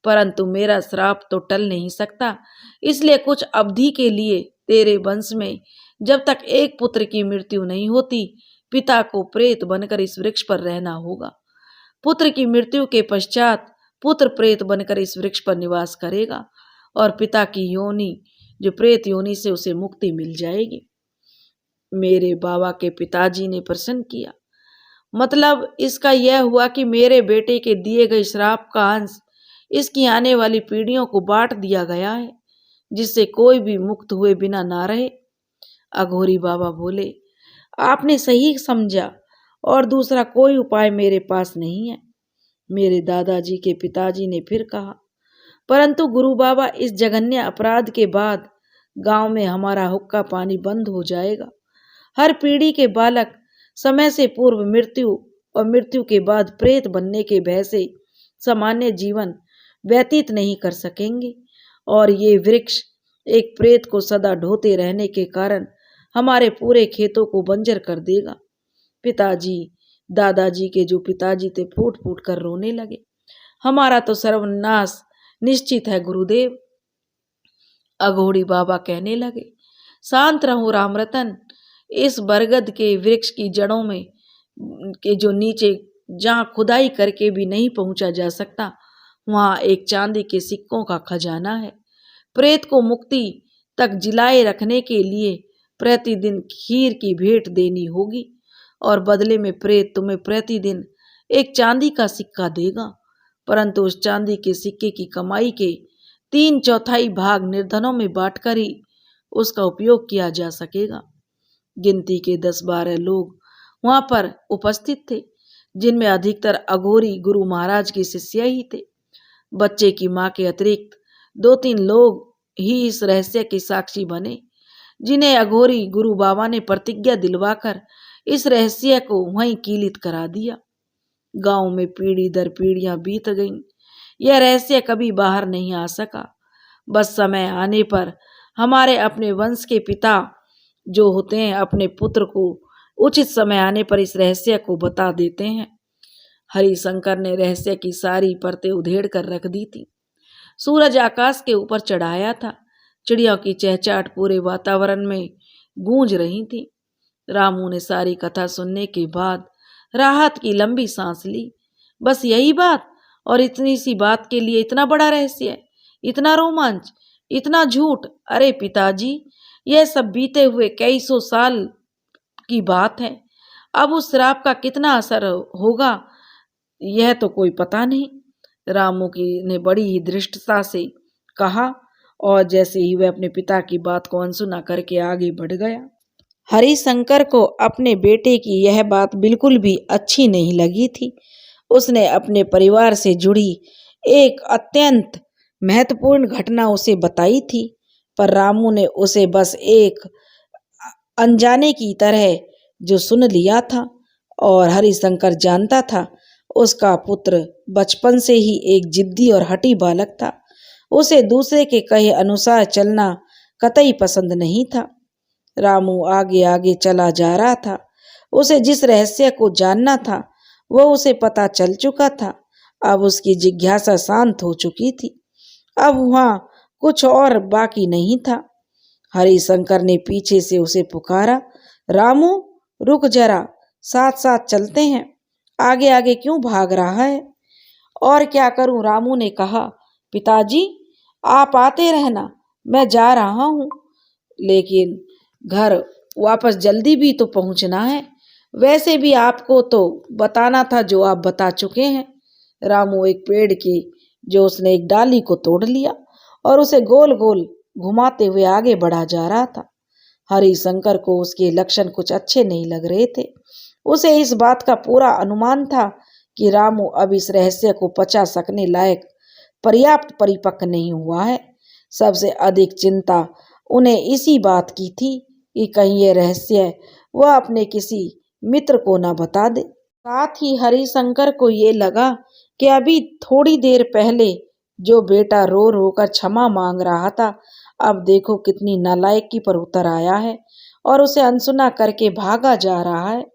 परंतु मेरा श्राप तो टल नहीं सकता, इसलिए कुछ अवधि के लिए तेरे वंश में जब तक एक पुत्र की मृत्यु नहीं होती, पिता को प्रेत बनकर इस वृक्ष पर रहना होगा। पुत्र की मृत्यु के पश्चात पुत्र प्रेत बनकर इस वृक्ष पर निवास करेगा और पिता की योनि जो प्रेत योनि से उसे मुक्ति मिल जाएगी। मेरे बाबा के पिताजी ने प्रश्न किया, मतलब इसका यह हुआ कि मेरे बेटे के दिए गए श्राप का अंश इसकी आने वाली पीढ़ियों को बांट दिया गया है, जिससे कोई भी मुक्त हुए बिना ना रहे। अघोरी बाबा बोले, आपने सही समझा और दूसरा कोई उपाय मेरे पास नहीं है। मेरे दादाजी के पिताजी ने फिर कहा, परंतु गुरु बाबा, इस जघन्य अपराध के बाद गांव में हमारा हुक्का पानी बंद हो जाएगा। हर पीढ़ी के बालक समय से पूर्व मृत्यु और मृत्यु के बाद प्रेत बनने के भय से सामान्य जीवन व्यतीत नहीं कर सकेंगे और ये वृक्ष एक प्रेत को सदा ढोते रहने के कारण हमारे पूरे खेतों को बंजर कर देगा। पिताजी, दादाजी के जो पिताजी थे, फूट फूट कर रोने लगे। हमारा तो सर्वनाश निश्चित है गुरुदेव। अघोरी बाबा कहने लगे, शांत रहो राम रतन। इस बरगद के वृक्ष की जड़ों में के जो नीचे जहाँ खुदाई करके भी नहीं पहुंचा जा सकता, वहाँ एक चांदी के सिक्कों का खजाना है। प्रेत को मुक्ति तक जिलाए रखने के लिए प्रतिदिन खीर की भेंट देनी होगी और बदले में प्रेत तुम्हें प्रतिदिन एक चांदी का सिक्का देगा, परंतु उस चांदी के सिक्के की कमाई के 3/4 भाग निर्धनों में बांटकर ही उसका उपयोग किया जा सकेगा। गिनती के 10-12 लोग वहां पर उपस्थित थे, जिनमें अधिकतर अघोरी गुरु महाराज के शिष्य ही थे। बच्चे की मां के अतिरिक्त 2-3 लोग ही इस रहस्य के साक्षी बने, जिन्हें अघोरी गुरु बाबा ने प्रतिज्ञा दिलवाकर इस रहस्य को वहीं कीलित करा दिया। गांव में पीढ़ी दर पीढ़ियां बीत गईं, यह रहस्य कभी बाहर नहीं आ सका। बस समय आने पर हमारे अपने वंश के पिता जो होते हैं अपने पुत्र को उचित समय आने पर इस रहस्य को बता देते हैं। हरिशंकर ने रहस्य की सारी परतें उधेड़ कर रख दी थी। सूरज आकाश के ऊपर चढ़ाया था, चिड़ियों की चहचहाट पूरे वातावरण में गूंज रही थी। रामू ने सारी कथा सुनने के बाद राहत की लंबी सांस ली। बस यही बात और इतनी सी बात के लिए इतना बड़ा रहस्य, इतना रोमांच, इतना झूठ। अरे पिताजी, यह सब बीते हुए कई सौ साल की बात है। अब उस श्राप का कितना असर होगा यह तो कोई पता नहीं। रामू की ने बड़ी ही दृष्टता से कहा, और जैसे ही वह अपने पिता की बात को अनसुना करके आगे बढ़ गया। हरिशंकर को अपने बेटे की यह बात बिल्कुल भी अच्छी नहीं लगी थी। उसने अपने परिवार से जुड़ी एक अत्यंत महत्वपूर्ण घटना उसे बताई थी, पर रामू ने उसे बस एक अनजाने की तरह जो सुन लिया था। और हरिशंकर जानता था उसका पुत्र बचपन से ही एक जिद्दी और हठी बालक था। उसे दूसरे के कहे अनुसार चलना कतई पसंद नहीं था। रामू आगे आगे चला जा रहा था। उसे जिस रहस्य को जानना था वह उसे पता चल चुका था। अब उसकी जिज्ञासा शांत हो चुकी थी। अब वहां कुछ और बाकी नहीं था। हरिशंकर ने पीछे से उसे पुकारा, रामू रुक जरा, साथ साथ चलते हैं। आगे आगे क्यों भाग रहा है? और क्या करूं? रामू ने कहा, पिताजी आप आते रहना, मैं जा रहा हूं। लेकिन घर वापस जल्दी भी तो पहुंचना है। वैसे भी आपको तो बताना था जो आप बता चुके हैं। रामू एक पेड़ की जो उसने एक डाली को तोड़ लिया और उसे गोल गोल घुमाते हुए आगे बढ़ा जा रहा था। हरिशंकर को उसके लक्षण कुछ अच्छे नहीं लग रहे थे। उसे इस बात का पूरा अनुमान था कि रामू अब इस रहस्य को पचा सकने लायक पर्याप्त परिपक्व नहीं हुआ है। सबसे अधिक चिंता उन्हें इसी बात की थी कि कहीं ये रहस्य वह अपने किसी मित्र को न बता दे। साथ ही हरिशंकर को ये लगा कि अभी थोड़ी देर पहले जो बेटा रो रो कर क्षमा मांग रहा था, अब देखो कितनी नालायकी पर उतर आया है और उसे अनसुना करके भागा जा रहा है।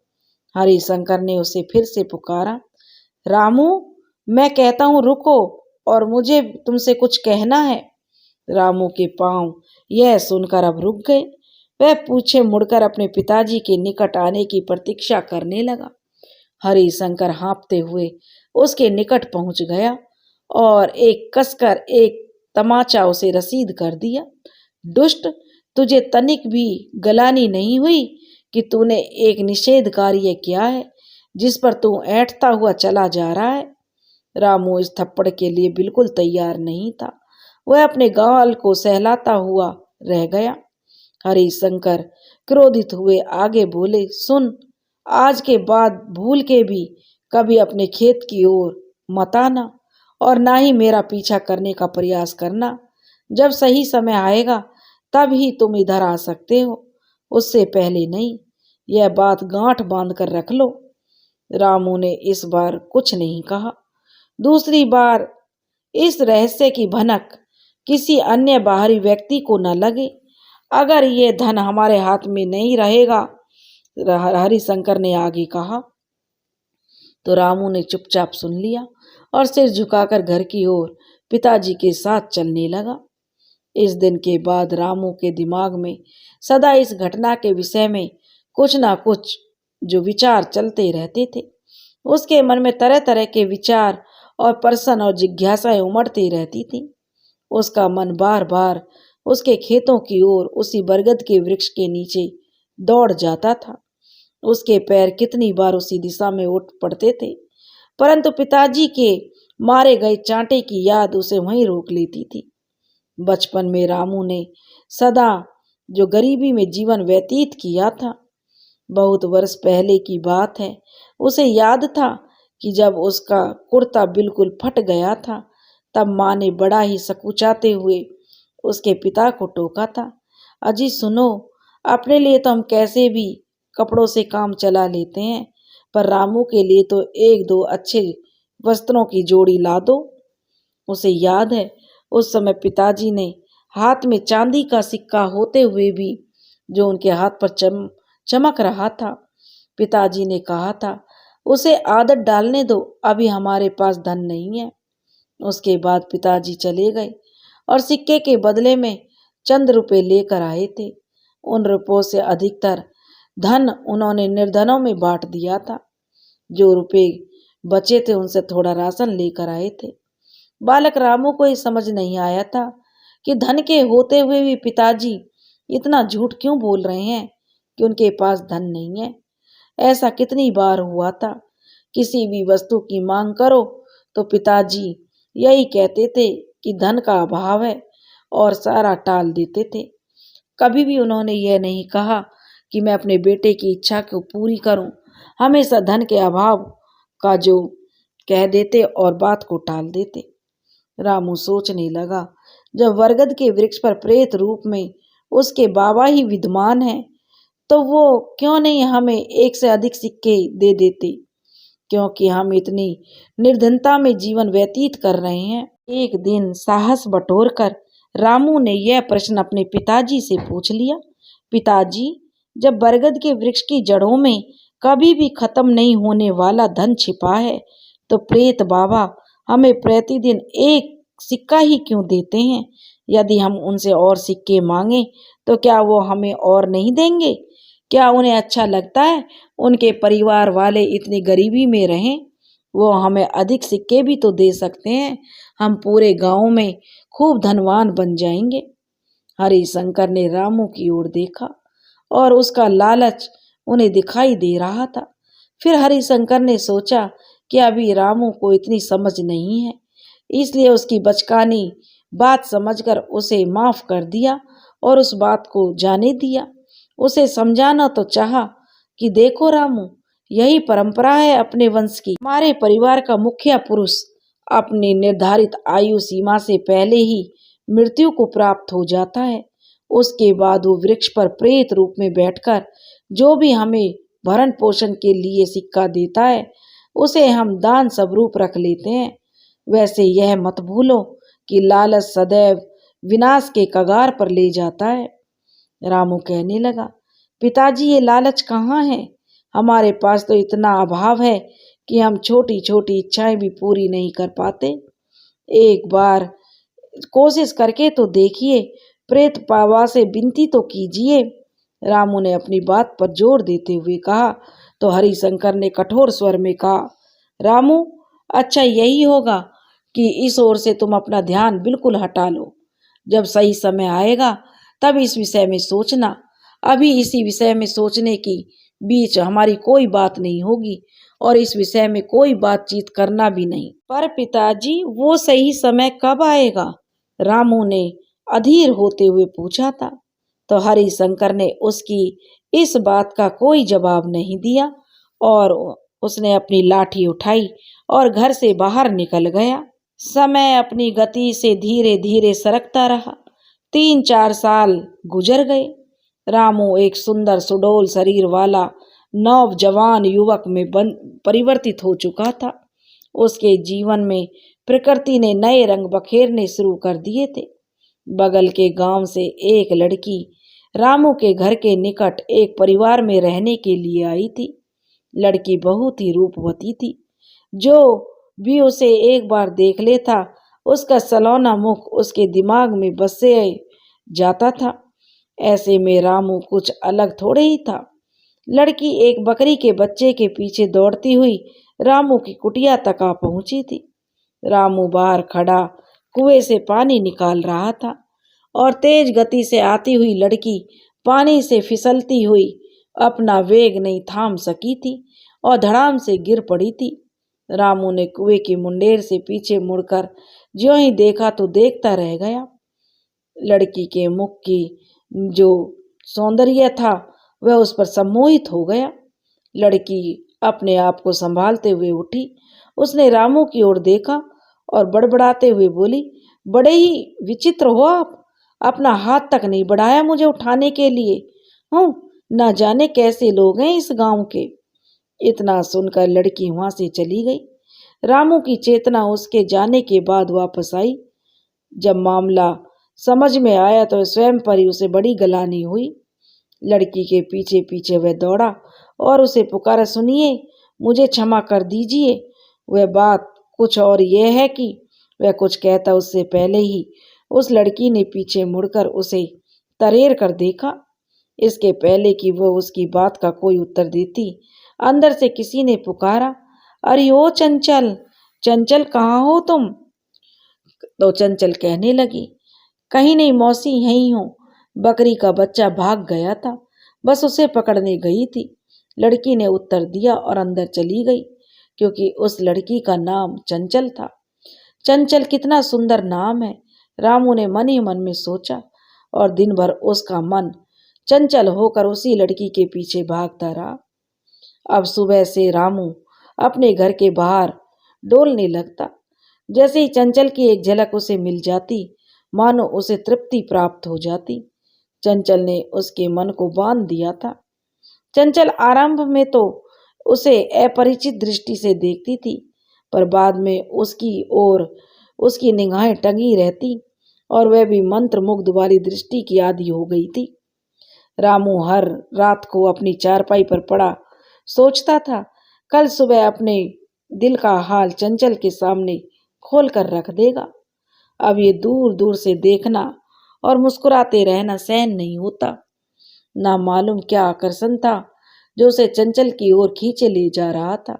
हरिशंकर ने उसे फिर से पुकारा, रामू मैं कहता हूँ रुको, और मुझे तुमसे कुछ कहना है। रामू के पांव यह सुनकर अब रुक गए। वह पीछे मुड़कर अपने पिताजी के निकट आने की प्रतीक्षा करने लगा। हरिशंकर हाँफते हुए उसके निकट पहुंच गया और एक कसकर एक तमाचा उसे रसीद कर दिया। दुष्ट, तुझे तनिक भी गलानी नहीं हुई कि तूने एक निषेध कार्य किया है जिस पर तू ऐंठता हुआ चला जा रहा है। रामू इस थप्पड़ के लिए बिल्कुल तैयार नहीं था। वह अपने गाल को सहलाता हुआ रह गया। हरिशंकर क्रोधित हुए आगे बोले, सुन, आज के बाद भूल के भी कभी अपने खेत की ओर मत आना और ना ही मेरा पीछा करने का प्रयास करना। जब सही समय आएगा तब ही तुम इधर आ सकते हो, उससे पहले नहीं। यह बात गांठ बांध कर रख लो। रामू ने इस बार कुछ नहीं कहा। दूसरी बार इस रहस्य की भनक किसी अन्य बाहरी व्यक्ति को न लगे। अगर ये धन हमारे हाथ में नहीं रहेगा, हरिशंकर ने आगे कहा। तो रामू ने चुपचाप सुन लिया और सिर झुकाकर घर की ओर पिताजी के साथ चलने लगा। इस दिन के बाद रामू के दिमाग में सदा इस घटना के विषय में कुछ ना कुछ जो विचार चलते रहते थे। उसके मन में तरह तरह के विचार और प्रश्न और जिज्ञासाएं उमड़ती रहती थी। उसका मन बार बार उसके खेतों की ओर, उसी बरगद के वृक्ष के नीचे दौड़ जाता था। उसके पैर कितनी बार उसी दिशा में उठ पड़ते थे, परंतु पिताजी के मारे गए चांटे की याद उसे वहीं रोक लेती थी। बचपन में रामू ने सदा जो गरीबी में जीवन व्यतीत किया था, बहुत वर्ष पहले की बात है। उसे याद था कि जब उसका कुर्ता बिल्कुल फट गया था, तब माँ ने बड़ा ही सकुचाते हुए उसके पिता को टोका था, अजी सुनो, अपने लिए तो हम कैसे भी कपड़ों से काम चला लेते हैं, पर रामू के लिए तो एक दो अच्छे वस्त्रों की जोड़ी ला दो। उसे याद है उस समय पिताजी ने हाथ में चांदी का सिक्का होते हुए भी जो उनके हाथ पर चमक रहा था, पिताजी ने कहा था उसे आदत डालने दो, अभी हमारे पास धन नहीं है। उसके बाद पिताजी चले गए और सिक्के के बदले में चंद रुपए लेकर आए थे। उन रुपयों से अधिकतर धन उन्होंने निर्धनों में बांट दिया था। जो रुपए बचे थे उनसे थोड़ा राशन लेकर आए थे। बालक रामू को ये समझ नहीं आया था कि धन के होते हुए भी पिताजी इतना झूठ क्यों बोल रहे हैं कि उनके पास धन नहीं है। ऐसा कितनी बार हुआ था, किसी भी वस्तु की मांग करो तो पिताजी यही कहते थे कि धन का अभाव है और सारा टाल देते थे। कभी भी उन्होंने यह नहीं कहा कि मैं अपने बेटे की इच्छा को पूरी करूं। हमेशा धन के अभाव का जो कह देते और बात को टाल देते। रामू सोचने लगा, जब बरगद के वृक्ष पर प्रेत रूप में उसके बाबा ही विद्यमान हैं, तो वो क्यों नहीं हमें एक से अधिक सिक्के दे देते, क्योंकि हम इतनी निर्धनता में जीवन व्यतीत कर रहे हैं। एक दिन साहस बटोरकर रामू ने यह प्रश्न अपने पिताजी से पूछ लिया, पिताजी, जब बरगद के वृक्ष की जड़ों में कभी भी खत्म नहीं होने वाला धन छिपा है, तो प्रेत बाबा हमें प्रतिदिन एक सिक्का ही क्यों देते हैं? यदि हम उनसे और सिक्के मांगे तो क्या वो हमें और नहीं देंगे? क्या उन्हें अच्छा लगता है उनके परिवार वाले इतनी गरीबी में रहें? वो हमें अधिक सिक्के भी तो दे सकते हैं, हम पूरे गांव में खूब धनवान बन जाएंगे। हरिशंकर ने रामू की ओर देखा और उसका लालच उन्हें दिखाई दे रहा था। फिर हरिशंकर ने सोचा कि अभी रामू को इतनी समझ नहीं है, इसलिए उसकी बचकानी बात समझकर उसे माफ कर दिया और उस बात को जाने दिया। उसे समझाना तो चाहा कि देखो रामू, यही परंपरा है अपने वंश की। हमारे परिवार का मुखिया पुरुष अपनी निर्धारित आयु सीमा से पहले ही मृत्यु को प्राप्त हो जाता है। उसके बाद वो वृक्ष पर प्रेत रूप में बैठकर जो भी हमें भरण पोषण के लिए सिक्का देता है, उसे हम दान स्वरूप रख लेते हैं। वैसे यह मत भूलो कि लालच सदैव विनाश के कगार पर ले जाता है। रामू कहने लगा, पिताजी, ये लालच कहाँ है? हमारे पास तो इतना अभाव है कि हम छोटी छोटी इच्छाएं भी पूरी नहीं कर पाते। एक बार कोशिश करके तो देखिए, प्रेत बाबा से विनती तो कीजिए। रामू ने अपनी बात पर जोर देते हुए कहा। तो हरिशंकर ने कठोर स्वर में कहा, रामू, अच्छा यही होगा कि इस ओर से तुम अपना ध्यान बिल्कुल हटा लो। जब सही समय आएगा तब इस विषय में सोचना। अभी इसी विषय में सोचने की बीच हमारी कोई बात नहीं होगी और इस विषय में कोई बातचीत करना भी नहीं। पर पिताजी, वो सही समय कब आएगा? रामू ने अधीर होते हुए पूछा था। तो हरिशंकर ने उसकी इस बात का कोई जवाब नहीं दिया और उसने अपनी लाठी उठाई और घर से बाहर निकल गया। समय अपनी गति से धीरे धीरे सरकता रहा। 3-4 साल गुजर गए। रामू एक सुंदर सुडौल शरीर वाला नौजवान युवक में परिवर्तित हो चुका था। उसके जीवन में प्रकृति ने नए रंग बखेरने शुरू कर दिए थे। बगल के गांव से एक लड़की रामू के घर के निकट एक परिवार में रहने के लिए आई थी। लड़की बहुत ही रूपवती थी। जो भी उसे एक बार देख लेता, उसका सलौना मुख उसके दिमाग में बसे जाता था। ऐसे में रामू कुछ अलग थोड़े ही था। लड़की एक बकरी के बच्चे के पीछे दौड़ती हुई रामू की कुटिया तक आ पहुंची थी। रामू बाहर खड़ा कुएं से पानी निकाल रहा था और तेज गति से आती हुई लड़की पानी से फिसलती हुई अपना वेग नहीं थाम सकी थी और धड़ाम से गिर पड़ी थी। रामू ने कुएं की मुंडेर से पीछे मुड़कर ज्यों ही देखा तो देखता रह गया। लड़की के मुख की जो सौंदर्य था वह उस पर सम्मोहित हो गया। लड़की अपने आप को संभालते हुए उठी। उसने रामू की ओर देखा और बड़बड़ाते हुए बोली, बड़े ही विचित्र हो आप, अपना हाथ तक नहीं बढ़ाया मुझे उठाने के लिए। ना जाने कैसे लोग हैं इस गांव के। इतना सुनकर लड़की वहां से चली गई। रामू की चेतना उसके जाने के बाद वापस आई। जब मामला समझ में आया तो स्वयं पर ही उसे बड़ी गलानी हुई। लड़की के पीछे पीछे वह दौड़ा और उसे पुकारा, सुनिए, मुझे क्षमा कर दीजिए। वह बात कुछ और यह है कि वह कुछ कहता उससे पहले ही उस लड़की ने पीछे मुड़कर उसे तरेर कर देखा। इसके पहले कि वह उसकी बात का कोई उत्तर देती, अंदर से किसी ने पुकारा, अरे ओ चंचल, चंचल कहाँ हो तुम? तो चंचल कहने लगी, कहीं नहीं मौसी, यहीं हूँ। बकरी का बच्चा भाग गया था, बस उसे पकड़ने गई थी। लड़की ने उत्तर दिया और अंदर चली गई, क्योंकि उस लड़की का नाम चंचल था। चंचल कितना सुंदर नाम है, रामू ने मन ही मन में सोचा, और दिन भर उसका मन चंचल होकर उसी लड़की के पीछे भागता रहा। अब सुबह से रामू अपने घर के बाहर डोलने लगता। जैसे ही चंचल की एक झलक उसे मिल जाती, मानो उसे तृप्ति प्राप्त हो जाती। चंचल ने उसके मन को बांध दिया था। चंचल आरंभ में तो उसे अपरिचित दृष्टि से देखती थी, पर बाद में उसकी ओर उसकी निगाहें टंगी रहती और वह भी मंत्र मुग्ध वाली दृष्टि की आदी हो गई थी। रामू हर रात को अपनी चारपाई पर पड़ा सोचता था, कल सुबह अपने दिल का हाल चंचल के सामने खोल कर रख देगा। अब ये दूर दूर से देखना और मुस्कुराते रहना सहन नहीं होता। ना मालूम क्या आकर्षण था जो उसे चंचल की ओर खींचे ले जा रहा था,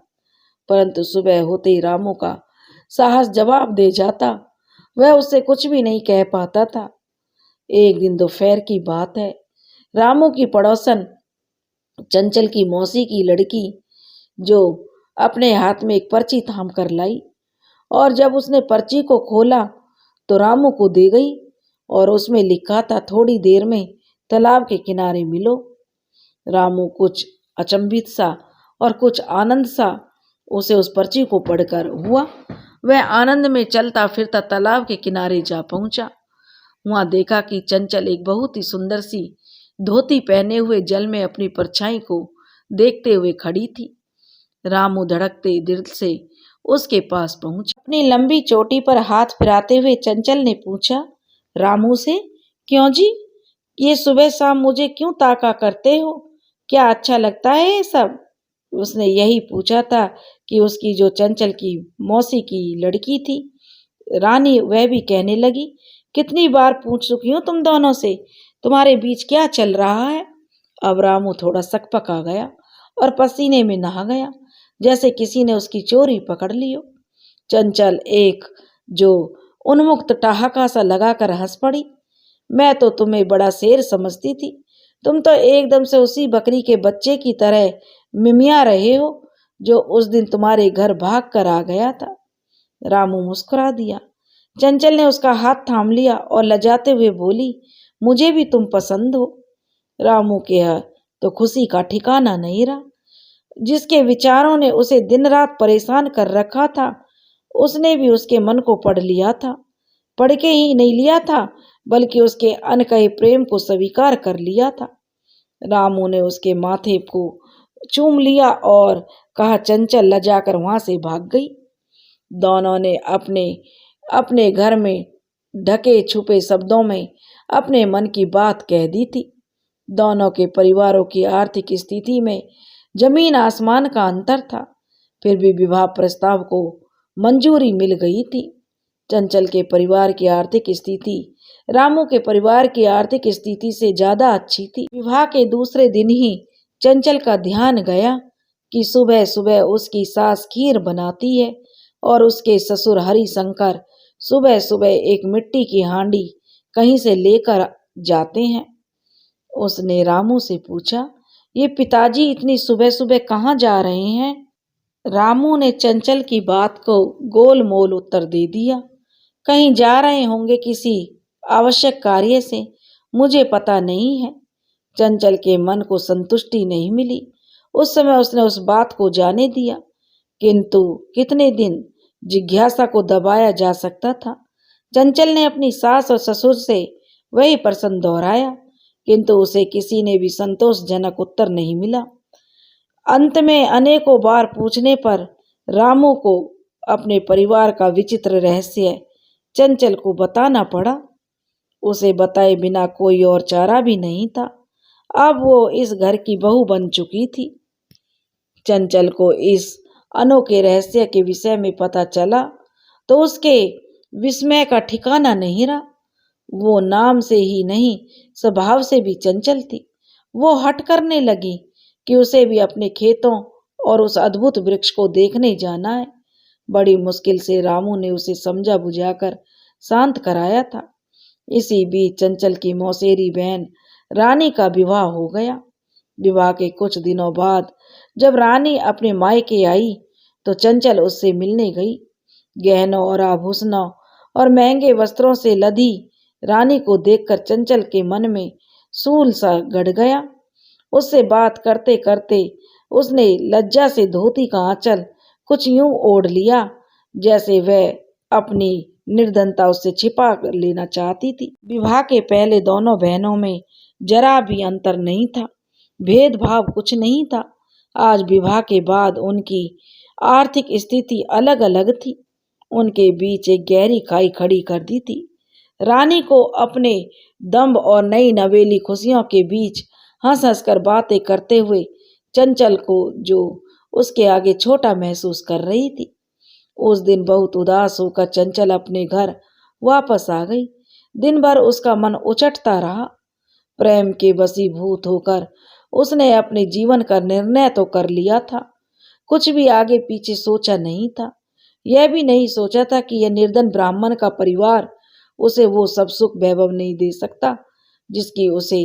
परंतु सुबह होते ही रामू का साहस जवाब दे जाता। वह उससे कुछ भी नहीं कह पाता था। एक दिन दोपहर की बात है, रामू की पड़ोसन चंचल की मौसी की लड़की जो अपने हाथ में एक पर्ची थाम कर लाई, और जब उसने पर्ची को खोला तो रामू को दे गई, और उसमें लिखा था, थोड़ी देर में तालाब के किनारे मिलो। रामू कुछ अचंभित सा और कुछ आनंद सा उसे उस पर्ची को पढ़कर हुआ। वह आनंद में चलता फिरता तालाब के किनारे जा पहुंचा। वहां देखा कि चंचल एक बहुत ही सुंदर सी धोती पहने हुए जल में अपनी परछाई को देखते हुए खड़ी थी। रामू धड़कते दिल से उसके पास पहुंचा। अपनी लंबी चोटी पर हाथ फिराते हुए चंचल ने पूछा, रामू से, क्यों जी, ये सुबह शाम मुझे क्यों ताका करते हो? क्या अच्छा लगता है ये सब? उसने यही पूछा था कि उसकी जो चंचल की मौसी की लड़की थी रानी, वह भी कहने लगी, कितनी बार पूछ चुकी हूं तुम दोनों से, तुम्हारे बीच क्या चल रहा है? अब रामू थोड़ा सकपक आ गया और पसीने में नहा गया, जैसे किसी ने उसकी चोरी पकड़ ली हो। चंचल एक जो उन्मुक्त ठहाका सा लगाकर हंस पड़ी। मैं तो तुम्हें बड़ा शेर समझती थी, तुम तो एकदम से उसी बकरी के बच्चे की तरह मिमिया रहे हो जो उस दिन तुम्हारे घर भाग कर आ गया था। रामू मुस्कुरा दिया। चंचल ने उसका हाथ थाम लिया और लजाते हुए बोली, मुझे भी तुम पसंद हो। रामू के तो खुशी का ठिकाना नहीं रहा। जिसके विचारों ने उसे दिन रात परेशान कर रखा था, उसने भी उसके मन को पढ़ लिया था। पढ़ के ही नहीं लिया था, बल्कि उसके अनकहे प्रेम को स्वीकार कर लिया था। रामू ने उसके माथे को चूम लिया और कहा, चंचल लजाकर वहां से भाग गई। दोनों ने अपने अपने घर में ढके छुपे शब्दों में अपने मन की बात कह दी थी। दोनों के परिवारों की आर्थिक स्थिति में जमीन आसमान का अंतर था, फिर भी विवाह प्रस्ताव को मंजूरी मिल गई थी। चंचल के परिवार की आर्थिक स्थिति रामू के परिवार की आर्थिक स्थिति से ज्यादा अच्छी थी। विवाह के दूसरे दिन ही चंचल का ध्यान गया कि सुबह सुबह उसकी सास खीर बनाती है और उसके ससुर हरिशंकर सुबह सुबह एक मिट्टी की हांडी कहीं से लेकर जाते हैं। उसने रामू से पूछा, ये पिताजी इतनी सुबह सुबह कहाँ जा रहे हैं? रामू ने चंचल की बात को गोल मोल उत्तर दे दिया, कहीं जा रहे होंगे किसी आवश्यक कार्य से, मुझे पता नहीं है। चंचल के मन को संतुष्टि नहीं मिली। उस समय उसने उस बात को जाने दिया, किंतु कितने दिन जिज्ञासा को दबाया जा सकता था। चंचल ने अपनी सास और ससुर से वही प्रश्न दोहराया, किंतु उसे किसी ने भी संतोषजनक उत्तर नहीं मिला। अंत में अनेकों बार पूछने पर रामू को अपने परिवार का विचित्र रहस्य चंचल को बताना पड़ा। उसे बताए बिना कोई और चारा भी नहीं था। अब वो इस घर की बहू बन चुकी थी। चंचल को इस अनोखे रहस्य के विषय में पता चला तो उसके विस्मय का ठिकाना नहीं रहा। वो नाम से ही नहीं, स्वभाव से भी चंचल थी। वो हट करने लगी कि उसे भी अपने खेतों और उस अद्भुत वृक्ष को देखने जाना है। बड़ी मुश्किल से रामू ने उसे समझा बुझाकर शांत कराया था। इसी बीच चंचल की मौसेरी बहन रानी का विवाह हो गया। विवाह के कुछ दिनों बाद जब रानी अपने मायके आई तो चंचल उससे मिलने गई। गहनों और आभूषणों और महंगे वस्त्रों से लदी रानी को देखकर चंचल के मन में सूल सा गड़ गया। उससे बात करते करते उसने लज्जा से धोती का आंचल कुछ यूं ओढ़ लिया जैसे वह अपनी निर्धनता उससे छिपा कर लेना चाहती थी। विवाह के पहले दोनों बहनों में जरा भी अंतर नहीं था, भेदभाव कुछ नहीं था। आज विवाह के बाद उनकी आर्थिक स्थिति अलग अलग थी। उनके बीच एक गहरी खाई खड़ी कर दी थी। रानी को अपने दम्भ और नई नवेली खुशियों के बीच हंस हंस कर बातें करते हुए चंचल को जो उसके आगे छोटा महसूस कर रही थी। उस दिन बहुत उदास होकर चंचल अपने घर वापस आ गई। दिन भर उसका मन उचटता रहा। प्रेम के वशीभूत होकर उसने अपने जीवन का निर्णय तो कर लिया था, कुछ भी आगे पीछे सोचा नहीं था। यह भी नहीं सोचा था कि यह निर्धन ब्राह्मण का परिवार उसे वो सब सुख वैभव नहीं दे सकता जिसकी उसे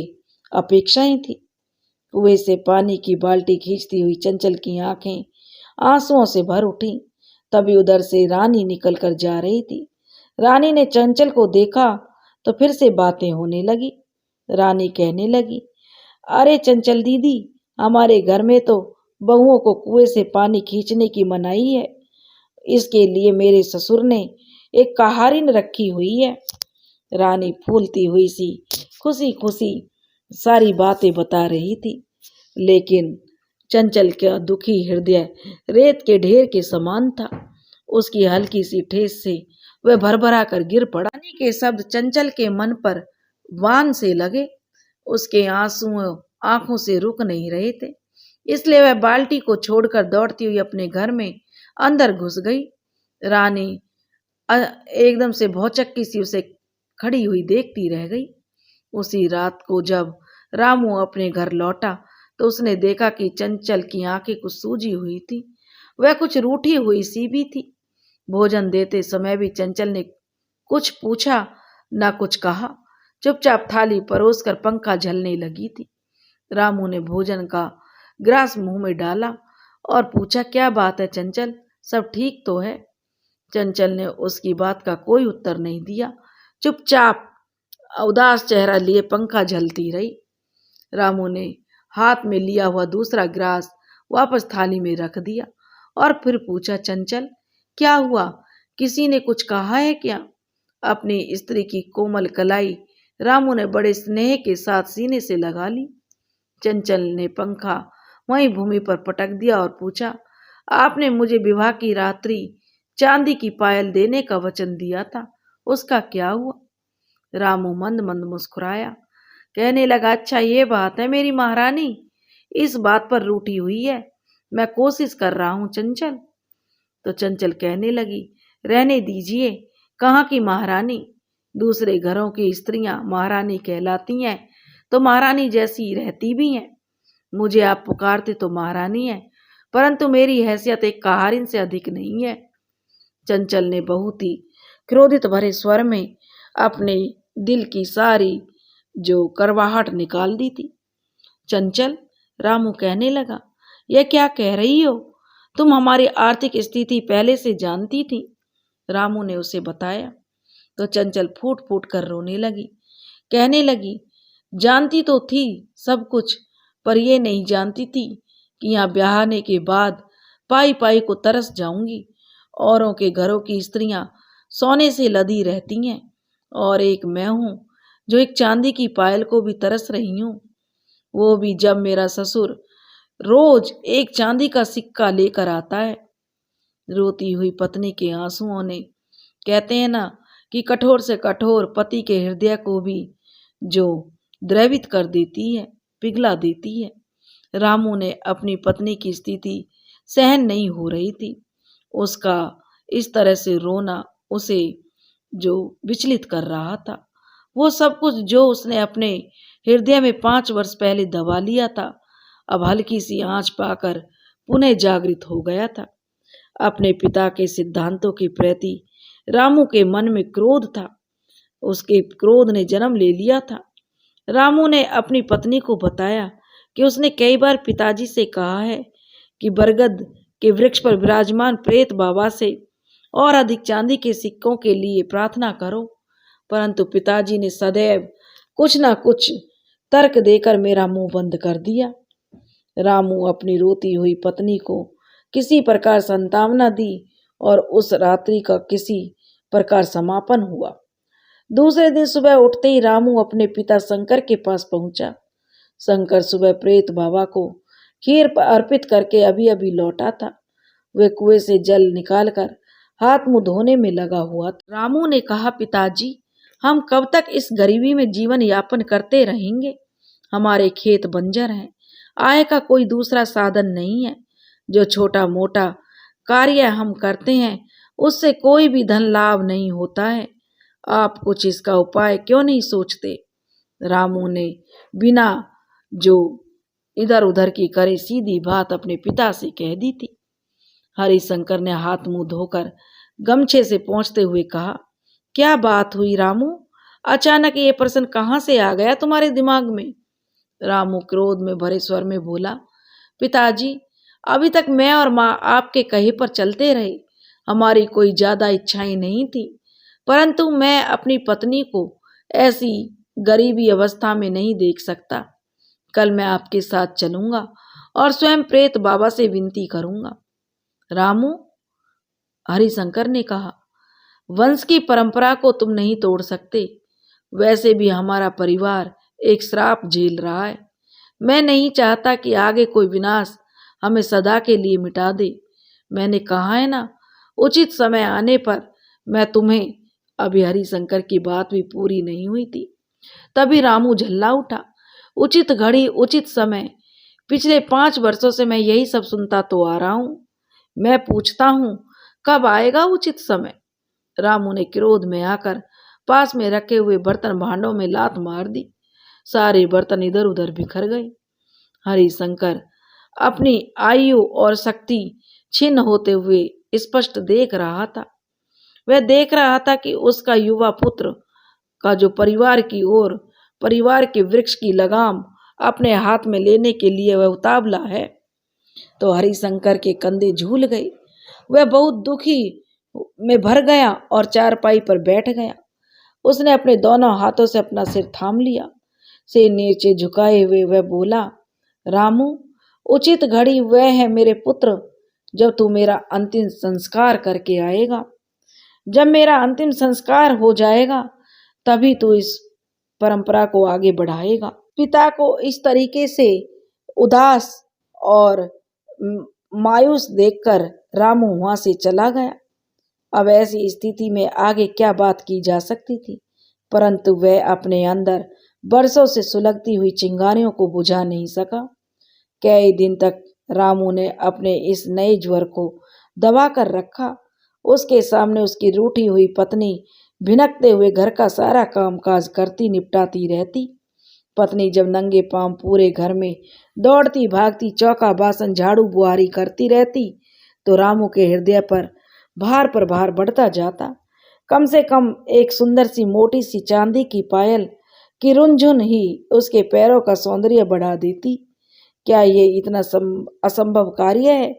अपेक्षाएं थी। कुएं से पानी की बाल्टी खींचती हुई चंचल की आंखें आंसुओं से भर उठी। तभी उधर से रानी निकल कर जा रही थी। रानी ने चंचल को देखा तो फिर से बातें होने लगी। रानी कहने लगी, अरे चंचल दीदी, हमारे घर में तो बहुओं को कुएं से पानी खींचने की मनाही है। इसके लिए मेरे ससुर ने एक कहारिन रखी हुई है। रानी फूलती हुई सी खुशी खुशी सारी बातें बता रही थी, लेकिन चंचल का दुखी हृदय रेत के ढेर के समान था। उसकी हल्की सी ठेस से वह भरभरा कर गिर पड़ा। रानी के शब्द चंचल के मन पर वान से लगे। उसके आंसू आंखों से रुक नहीं रहे थे, इसलिए वह बाल्टी को छोड़कर दौड़ती हुई अपने घर में अंदर घुस गई। रानी एकदम से भौचक्की सी उसे खड़ी हुई देखती रह गई। उसी रात को जब रामू अपने घर लौटा तो उसने देखा कि चंचल की आंखें कुछ सूजी हुई थी, वह कुछ रूठी हुई सी भी थी। भोजन देते समय भी चंचल ने कुछ पूछा न कुछ कहा, चुपचाप थाली परोसकर पंखा झलने लगी थी। रामू ने भोजन का ग्रास मुंह में डाला और पूछा, क्या बात है चंचल, सब ठीक तो है? चंचल ने उसकी बात का कोई उत्तर नहीं दिया, चुपचाप उदास चेहरा लिए पंखा झलती रही। रामू ने हाथ में लिया हुआ दूसरा ग्रास वापस थाली में रख दिया और फिर पूछा, चंचल क्या हुआ, किसी ने कुछ कहा है क्या? अपनी स्त्री की कोमल कलाई रामू ने बड़े स्नेह के साथ सीने से लगा ली। चंचल ने पंखा वहीं भूमि पर पटक दिया और पूछा, आपने मुझे विवाह की रात्रि चांदी की पायल देने का वचन दिया था, उसका क्या हुआ? रामू मंद मंद मुस्कुराया, कहने लगा, अच्छा ये बात है मेरी महारानी, इस बात पर रूठी हुई है, मैं कोशिश कर रहा हूं चंचल। तो चंचल कहने लगी, रहने दीजिए, कहाँ की महारानी, दूसरे घरों की स्त्रियां महारानी कहलाती हैं तो महारानी जैसी रहती भी हैं। मुझे आप पुकारते तो महारानी है, परंतु मेरी हैसियत एक कहारिन से अधिक नहीं है। चंचल ने बहुत ही क्रोधित भरे स्वर में अपने दिल की सारी जो करवाहट निकाल दी थी। चंचल, रामू कहने लगा, यह क्या कह रही हो? तुम हमारी आर्थिक स्थिति पहले से जानती थी? रामू ने उसे बताया। तो चंचल फूट फूट कर रोने लगी, कहने लगी, जानती तो थी सब कुछ, पर यह नहीं जानती थी कि यहाँ ब्याहने के बाद पाई पाई को तरस जाऊंगी। औरों के घरों की स्त्रियां सोने से लदी रहती हैं और एक मैं हूं जो एक चांदी की पायल को भी तरस रही हूं, वो भी जब मेरा ससुर रोज एक चांदी का सिक्का लेकर आता है। रोती हुई पत्नी के आंसुओं ने, कहते हैं ना कि कठोर से कठोर पति के हृदय को भी जो द्रवित कर देती है, पिघला देती है। रामू ने अपनी पत्नी की स्थिति सहन नहीं हो रही थी। उसका इस तरह से रोना उसे जो विचलित कर रहा था, वो सब कुछ जो उसने अपने हृदय में 5 वर्ष पहले दबा लिया था, अब हल्की सी आंच पाकर पुनः जागृत हो गया था। अपने पिता के सिद्धांतों के प्रति रामू के मन में क्रोध था। उसके क्रोध ने जन्म ले लिया था। रामू ने अपनी पत्नी को बताया कि उसने कई बार पिताजी से कहा है कि बरगद के वृक्ष पर विराजमान प्रेत बाबा से और अधिक चांदी के सिक्कों के लिए प्रार्थना करो, परंतु पिताजी ने सदैव कुछ न कुछ तर्क देकर मेरा मुंह बंद कर दिया। रामू अपनी रोती हुई पत्नी को किसी प्रकार सांत्वना दी और उस रात्रि का किसी प्रकार समापन हुआ। दूसरे दिन सुबह उठते ही रामू अपने पिता शंकर के पास पहुंचा। शंकर सुबह प्रेत बाबा को खीर अर्पित करके अभी अभी लौटा था। वे कुएं से जल निकालकर हाथ मुंह धोने में लगा हुआ था। रामू ने कहा, पिताजी, हम कब तक इस गरीबी में जीवन यापन करते रहेंगे? हमारे खेत बंजर हैं, आय का कोई दूसरा साधन नहीं है। जो छोटा मोटा कार्य हम करते हैं उससे कोई भी धन लाभ नहीं होता है। आप कुछ इसका उपाय क्यों नहीं सोचते? रामू ने बिना जो इधर उधर की करे सीधी बात अपने पिता से कह दी थी। हरिशंकर ने हाथ मुंह धोकर गमछे से पोंछते हुए कहा, क्या बात हुई रामू? अचानक ये प्रश्न कहाँ से आ गया तुम्हारे दिमाग में? रामू क्रोध में भरे स्वर में बोला, पिताजी, अभी तक मैं और माँ आपके कहे पर चलते रहे। हमारी कोई ज्यादा इच्छाएं नहीं थी, परंतु मैं अपनी पत्नी को ऐसी गरीबी अवस्था में नहीं देख सकता। कल मैं आपके साथ चलूंगा और स्वयं प्रेत बाबा से विनती करूंगा। रामू, हरिशंकर ने कहा, वंश की परंपरा को तुम नहीं तोड़ सकते। वैसे भी हमारा परिवार एक श्राप झेल रहा है। मैं नहीं चाहता कि आगे कोई विनाश हमें सदा के लिए मिटा दे। मैंने कहा है ना, उचित समय आने पर मैं तुम्हें। अभी हरिशंकर की बात भी पूरी नहीं हुई थी, तभी रामू झल्ला उठा। उचित घड़ी, उचित समय। पिछले 5 वर्षों से मैं यही सब सुनता तो आ रहा हूं। मैं पूछता हूं, कब आएगा उचित समय? रामू ने क्रोध में आकर पास में रखे हुए बर्तन भांडों में लात मार दी। सारे बर्तन इधर उधर बिखर गए। हरिशंकर अपनी आयु और शक्ति छिन्न होते हुए स्पष्ट देख रहा था। वह देख रहा था कि उसका युवा पुत्र का जो परिवार की ओर, परिवार के वृक्ष की लगाम अपने हाथ में लेने के लिए वह उतावला है। तो हरिशंकर के कंधे झूल गए। वह बहुत दुखी में भर गया और चारपाई पर बैठ गया। उसने अपने दोनों हाथों से अपना सिर थाम लिया। सिर नीचे झुकाए हुए वह बोला, रामू, उचित घड़ी वह है मेरे पुत्र जब तू मेरा अंतिम संस्कार करके आएगा। जब मेरा अंतिम संस्कार हो जाएगा तभी तू इस परंपरा को आगे बढ़ाएगा। पिता को इस तरीके से उदास और मायूस देखकर रामू वहां से चला गया। अब ऐसी स्थिति में आगे क्या बात की जा सकती थी, परंतु वह अपने अंदर बरसों से सुलगती हुई चिंगारियों को बुझा नहीं सका। कई दिन तक रामू ने अपने इस नए ज्वर को दबा कर रखा। उसके सामने उसकी रूठी हुई पत्नी भिनकते हुए घर का सारा कामकाज करती निपटाती रहती। पत्नी जब नंगे पांव पूरे घर में दौड़ती भागती चौका बासन झाड़ू बुहारी करती रहती तो रामू के हृदय पर भार बढ़ता जाता। कम से कम एक सुंदर सी मोटी सी चांदी की पायल की रुंझुन ही उसके पैरों का सौंदर्य बढ़ा देती। क्या ये इतना असंभव कार्य है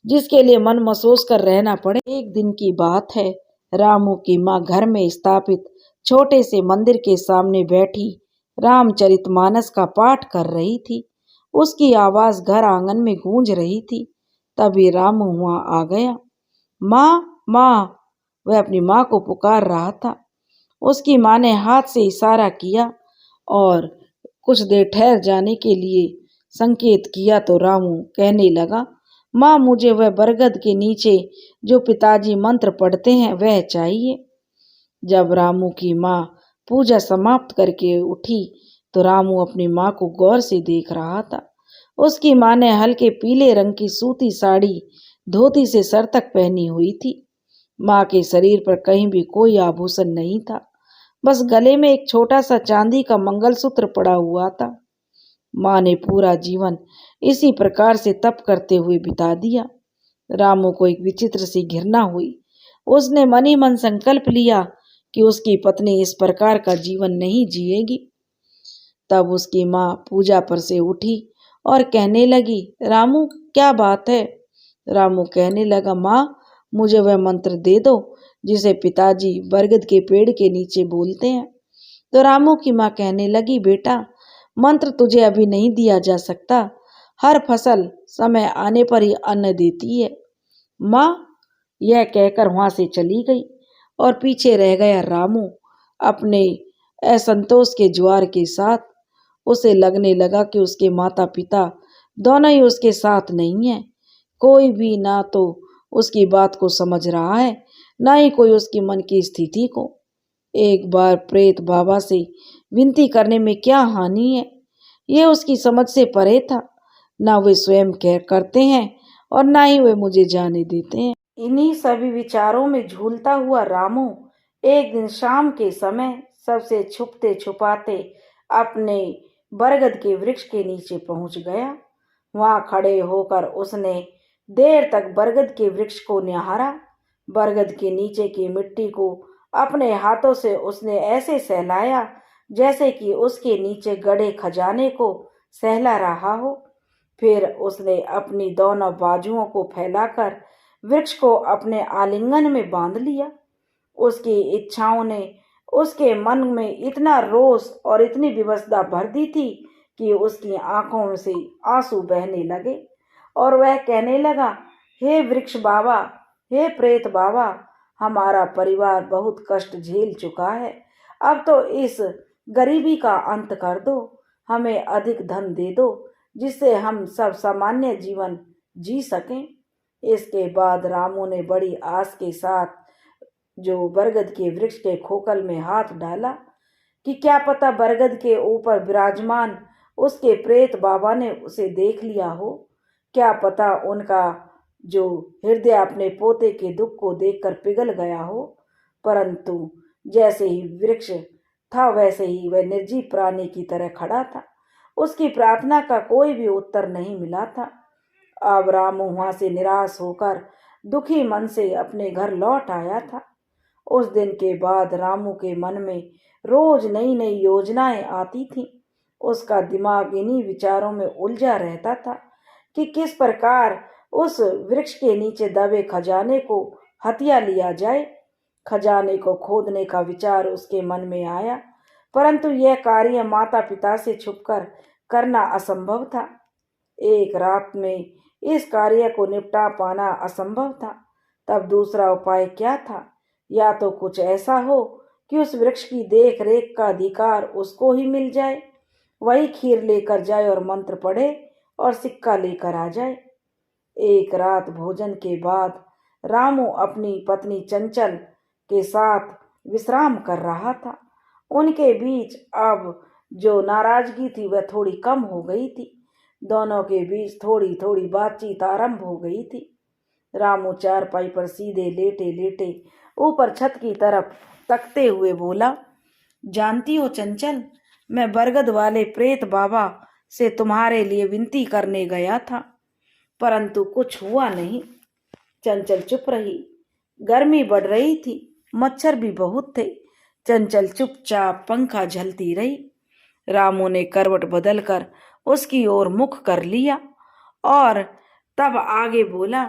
जिसके लिए मन महसूस कर रहना पड़े? एक दिन की बात है, रामू की माँ घर में स्थापित छोटे से मंदिर के सामने बैठी रामचरितमानस का पाठ कर रही थी। उसकी आवाज घर आंगन में गूंज रही थी। तभी रामू वहां आ गया। माँ, माँ, वह अपनी माँ को पुकार रहा था। उसकी माँ ने हाथ से इशारा किया और कुछ देर ठहर जाने के लिए संकेत किया तो रामू कहने लगा, माँ, मुझे वह बरगद के नीचे जो पिताजी मंत्र पढ़ते हैं वह चाहिए। जब रामू की माँ पूजा समाप्त करके उठी तो रामू अपनी माँ को गौर से देख रहा था। उसकी माँ ने हल्के पीले रंग की सूती साड़ी धोती से सर तक पहनी हुई थी। माँ के शरीर पर कहीं भी कोई आभूषण नहीं था, बस गले में एक छोटा सा चांदी का मंगलसूत्र पड़ा हुआ था। माँ ने पूरा जीवन इसी प्रकार से तप करते हुए बिता दिया। रामू को एक विचित्र सी घृणा हुई। उसने मन ही मन संकल्प लिया कि उसकी पत्नी इस प्रकार का जीवन नहीं जिएगी। तब उसकी माँ पूजा पर से उठी और कहने लगी, रामू क्या बात है? रामू कहने लगा, माँ मुझे वह मंत्र दे दो जिसे पिताजी बरगद के पेड़ के नीचे बोलते हैं। तो रामू की माँ कहने लगी, बेटा मंत्र तुझे अभी नहीं दिया जा सकता, हर फसल समय आने पर ही अन्न देती है। माँ यह कहकर वहां से चली गई और पीछे रह गया रामू अपने असंतोष के ज्वार के साथ। उसे लगने लगा कि उसके माता पिता दोनों ही उसके साथ नहीं है। कोई भी ना तो उसकी बात को समझ रहा है, ना ही कोई उसकी मन की स्थिति को। एक बार प्रेत बाबा से विनती करने में क्या हानि है, ये उसकी समझ से परे था। ना वे स्वयं कह करते हैं और ना ही वे मुझे जाने देते हैं। इन्हीं सभी विचारों में झूलता हुआ रामू एक दिन शाम के समय सबसे छुपते छुपाते अपने बरगद के वृक्ष के नीचे पहुंच गया। वहां खड़े होकर उसने देर तक बरगद के वृक्ष को निहारा। बरगद के नीचे की मिट्टी को अपने हाथों से उसने ऐसे सहलाया जैसे कि उसके नीचे गड़े खजाने को सहला रहा हो। फिर उसने अपनी दोनों बाजुओं को फैलाकर वृक्ष को अपने आलिंगन में बांध लिया। उसकी इच्छाओं ने उसके मन में इतना रोष और इतनी विवशता भर दी थी कि उसकी आंखों से आंसू बहने लगे और वह कहने लगा, हे वृक्ष बाबा, हे प्रेत बाबा, हमारा परिवार बहुत कष्ट झेल चुका है, अब तो इस गरीबी का अंत कर दो, हमें अधिक धन दे दो जिससे हम सब सामान्य जीवन जी सकें। इसके बाद रामू ने बड़ी आस के साथ जो बरगद के वृक्ष के खोखल में हाथ डाला कि क्या पता बरगद के ऊपर विराजमान उसके प्रेत बाबा ने उसे देख लिया हो। क्या पता उनका जो हृदय अपने पोते के दुख को देखकर पिघल गया हो। परंतु जैसे ही वृक्ष था वैसे ही वह निर्जीव प्राणी की तरह खड़ा था। उसकी प्रार्थना का कोई भी उत्तर नहीं मिला था। अब रामू वहां से निराश होकर दुखी मन से अपने घर लौट आया था। उस दिन के बाद रामू के मन में रोज नई नई योजनाएं आती थीं। उसका दिमाग इन्हीं विचारों में उलझा रहता था कि किस प्रकार उस वृक्ष के नीचे दबे खजाने को हथिया लिया जाए। खजाने को खोदने का विचार उसके मन में आया, परंतु यह कार्य माता पिता से छुपकर करना असंभव था। एक रात में इस कार्य को निपटा पाना असंभव था। तब दूसरा उपाय क्या था? या तो कुछ ऐसा हो कि उस वृक्ष की देख रेख का अधिकार उसको ही मिल जाए, वही खीर लेकर जाए और मंत्र पढ़े और सिक्का लेकर आ जाए। एक रात भोजन के बाद रामू अपनी पत्नी चंचल के साथ विश्राम कर रहा था। उनके बीच अब जो नाराजगी थी वह थोड़ी कम हो गई थी। दोनों के बीच थोड़ी थोड़ी बातचीत आरंभ हो गई थी। रामू चारपाई पर सीधे लेटे लेटे ऊपर छत की तरफ तकते हुए बोला, जानती हो चंचल, मैं बरगद वाले प्रेत बाबा से तुम्हारे लिए विनती करने गया था, परंतु कुछ हुआ नहीं। चंचल चुप रही। गर्मी बढ़ रही थी, मच्छर भी बहुत थे। चंचल चुपचाप पंखा झलती रही। रामू ने करवट बदलकर उसकी ओर मुख कर लिया और तब आगे बोला,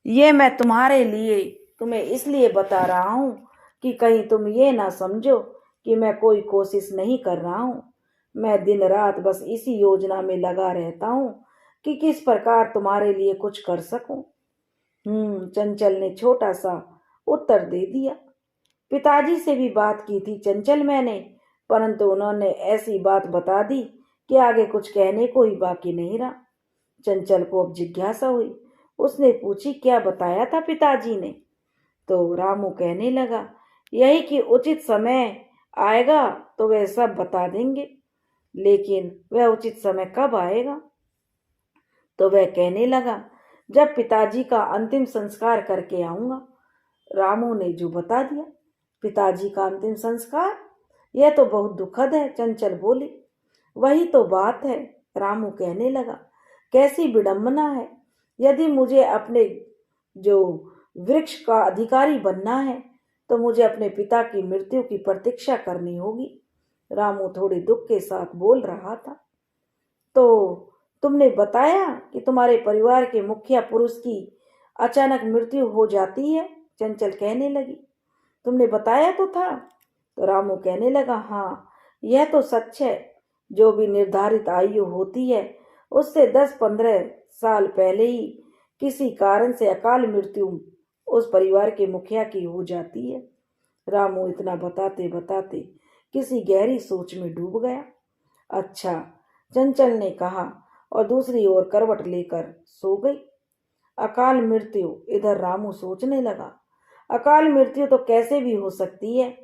ये मैं तुम्हारे लिए तुम्हें इसलिए बता रहा हूँ कि कहीं तुम ये ना समझो कि मैं कोई कोशिश नहीं कर रहा हूँ। मैं दिन रात बस इसी योजना में लगा रहता हूँ कि किस प्रकार तुम्हारे लिए कुछ कर सकूं। चंचल ने छोटा सा उत्तर दे दिया। पिताजी से भी बात की थी चंचल मैंने, परंतु उन्होंने ऐसी बात बता दी कि आगे कुछ कहने को ही बाकी नहीं रहा। चंचल को अब जिज्ञासा हुई। उसने पूछी, क्या बताया था पिताजी ने? तो रामू कहने लगा, यही कि उचित समय आएगा तो वह सब बता देंगे, लेकिन वह उचित समय कब आएगा? तो वह कहने लगा, जब पिताजी का अंतिम संस्कार करके आऊंगा। रामू ने जो बता दिया। पिताजी का अंतिम संस्कार, यह तो बहुत दुखद है, चंचल बोली। वही तो बात है, रामू कहने लगा, कैसी विडंबना है। यदि मुझे अपने जो वृक्ष का अधिकारी बनना है तो मुझे अपने पिता की मृत्यु की प्रतीक्षा करनी होगी। रामू थोड़े दुख के साथ बोल रहा था। तो तुमने बताया कि तुम्हारे परिवार के मुखिया पुरुष की अचानक मृत्यु हो जाती है, चंचल कहने लगी। तुमने बताया तो था। तो रामू कहने लगा, हाँ यह तो सच है। जो भी निर्धारित आयु होती है उससे 10-15 साल पहले ही किसी कारण से अकाल मृत्यु उस परिवार के मुखिया की हो जाती है। रामू इतना बताते बताते किसी गहरी सोच में डूब गया। अच्छा, चंचल ने कहा और दूसरी ओर करवट लेकर सो गई। अकाल मृत्यु, इधर रामू सोचने लगा, अकाल मृत्यु तो कैसे भी हो सकती है।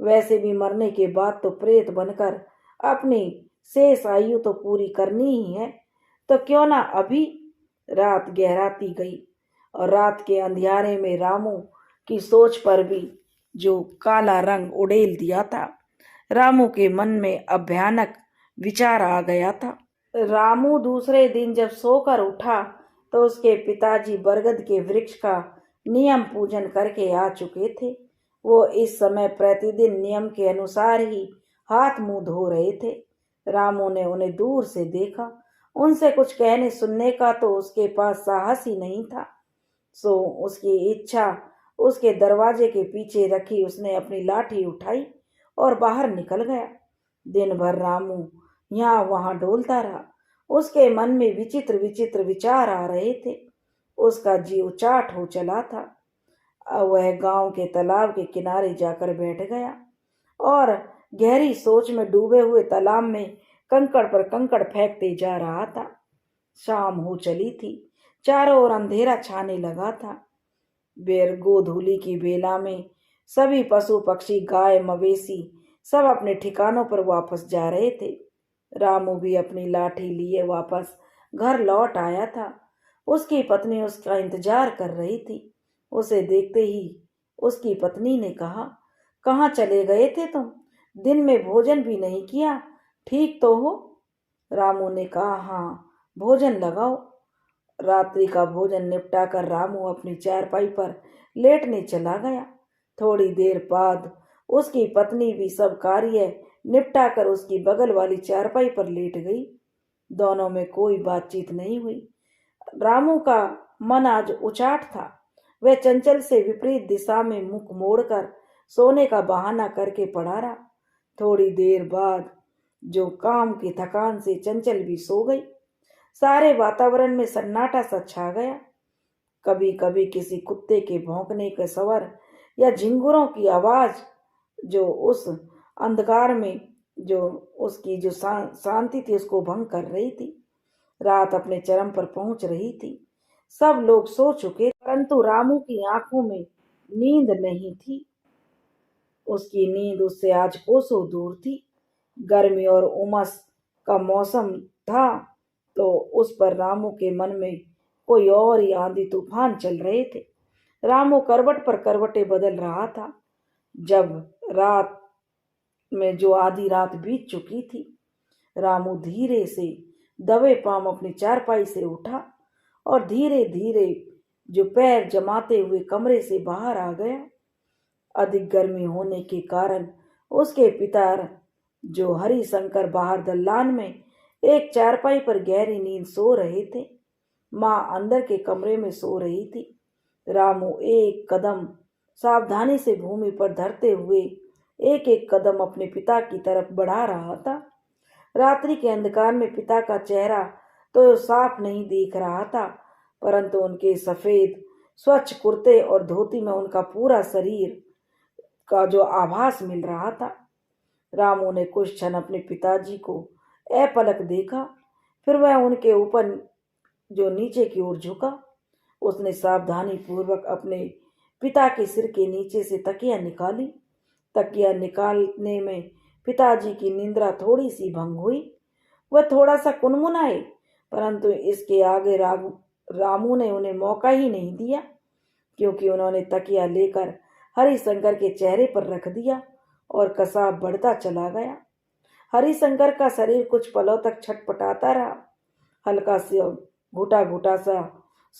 वैसे भी मरने के बाद तो प्रेत बनकर अपनी शेष आयु तो पूरी करनी ही है, तो क्यों ना अभी। रात गहराती गई और रात के अंधियारे में रामू की सोच पर भी जो काला रंग उड़ेल दिया था। रामू के मन में अब भयानक विचार आ गया था। रामू दूसरे दिन जब सोकर उठा तो उसके पिताजी बरगद के वृक्ष का नियम पूजन करके आ चुके थे। वो इस समय प्रतिदिन नियम के अनुसार ही हाथ मुंह धो रहे थे। रामू ने उन्हें दूर से देखा। उनसे कुछ कहने सुनने का तो उसके पास साहस ही नहीं था। सो उसकी इच्छा उसके दरवाजे के पीछे रखी उसने अपनी लाठी उठाई और बाहर निकल गया। दिन भर रामू यहाँ वहां डोलता रहा। उसके मन में विचित्र विचित्र विचार आ रहे थे। उसका जीव चाट हो चला था। अब वह गांव के तालाब के किनारे जाकर बैठ गया और गहरी सोच में डूबे हुए तालाब में कंकड़ पर कंकड़ फेंकते जा रहा था। शाम हो चली थी। चारों ओर अंधेरा छाने लगा था। बेर गोधूली की बेला में सभी पशु पक्षी गाय मवेशी सब अपने ठिकानों पर वापस जा रहे थे। रामू भी अपनी लाठी लिए वापस घर लौट आया था। उसकी पत्नी उसका इंतजार कर रही थी। उसे देखते ही उसकी पत्नी ने कहा, कहाँ चले गए थे तुम? दिन में भोजन भी नहीं किया, ठीक तो हो? रामू ने कहा, हाँ भोजन लगाओ। रात्रि का भोजन निपटाकर रामू अपनी चारपाई पर लेटने चला गया। थोड़ी देर बाद उसकी पत्नी भी सब कार्य निपटाकर उसकी बगल वाली चारपाई पर लेट गई। दोनों में कोई बातचीत नहीं हुई। रामू का मन आज उचाट था। वह चंचल से विपरीत दिशा में मुख मोड़कर सोने का बहाना करके पड़ा रहा। थोड़ी देर बाद जो काम की थकान से चंचल भी सो गई। सारे वातावरण में सन्नाटा सा छा गया। कभी कभी किसी कुत्ते के भौंकने के स्वर या झिंगुरों की आवाज जो उस अंधकार में जो उसकी जो शांति थी उसको भंग कर रही थी। रात अपने चरम पर पहुंच रही थी। सब लोग सो चुके, परंतु रामू की आंखों में नींद नहीं थी। उसकी नींद उससे आज कोसों दूर थी। गर्मी और उमस का मौसम था तो उस पर रामू के मन में कोई और ही आंधी तूफान चल रहे थे। रामू करवट पर करवटें बदल रहा था। जब रात में जो आधी रात बीत चुकी थी, रामू धीरे से दबे पांव अपनी चारपाई से उठा और धीरे धीरे जो पैर जमाते हुए कमरे से बाहर आ गया। अधिक गर्मी होने के कारण उसके पिता जो हरिशंकर बाहर दल्लान में एक चारपाई पर गहरी नींद सो रहे थे। माँ अंदर के कमरे में सो रही थी। रामू एक कदम सावधानी से भूमि पर धरते हुए एक एक कदम अपने पिता की तरफ बढ़ा रहा था। रात्रि के अंधकार में पिता का चेहरा तो साफ नहीं दिख रहा था, परंतु उनके सफेद स्वच्छ कुर्ते और धोती में उनका पूरा शरीर का जो आभास मिल रहा था। रामू ने कुछ क्षण अपने पिताजी को अपलक देखा, फिर वह उनके ऊपर जो नीचे की ओर झुका। उसने सावधानी पूर्वक अपने पिता के सिर के नीचे से तकिया निकाली। तकिया निकालने में पिताजी की निंद्रा थोड़ी सी भंग हुई। वह थोड़ा सा कुनमुनाए, परंतु इसके आगे रामू ने उन्हें मौका ही नहीं दिया, क्योंकि उन्होंने तकिया लेकर हरिशंकर के चेहरे पर रख दिया और कसाब बढ़ता चला गया। हरिशंकर का शरीर कुछ पलों तक छटपटाता रहा। हल्का सा घुटा घुटा सा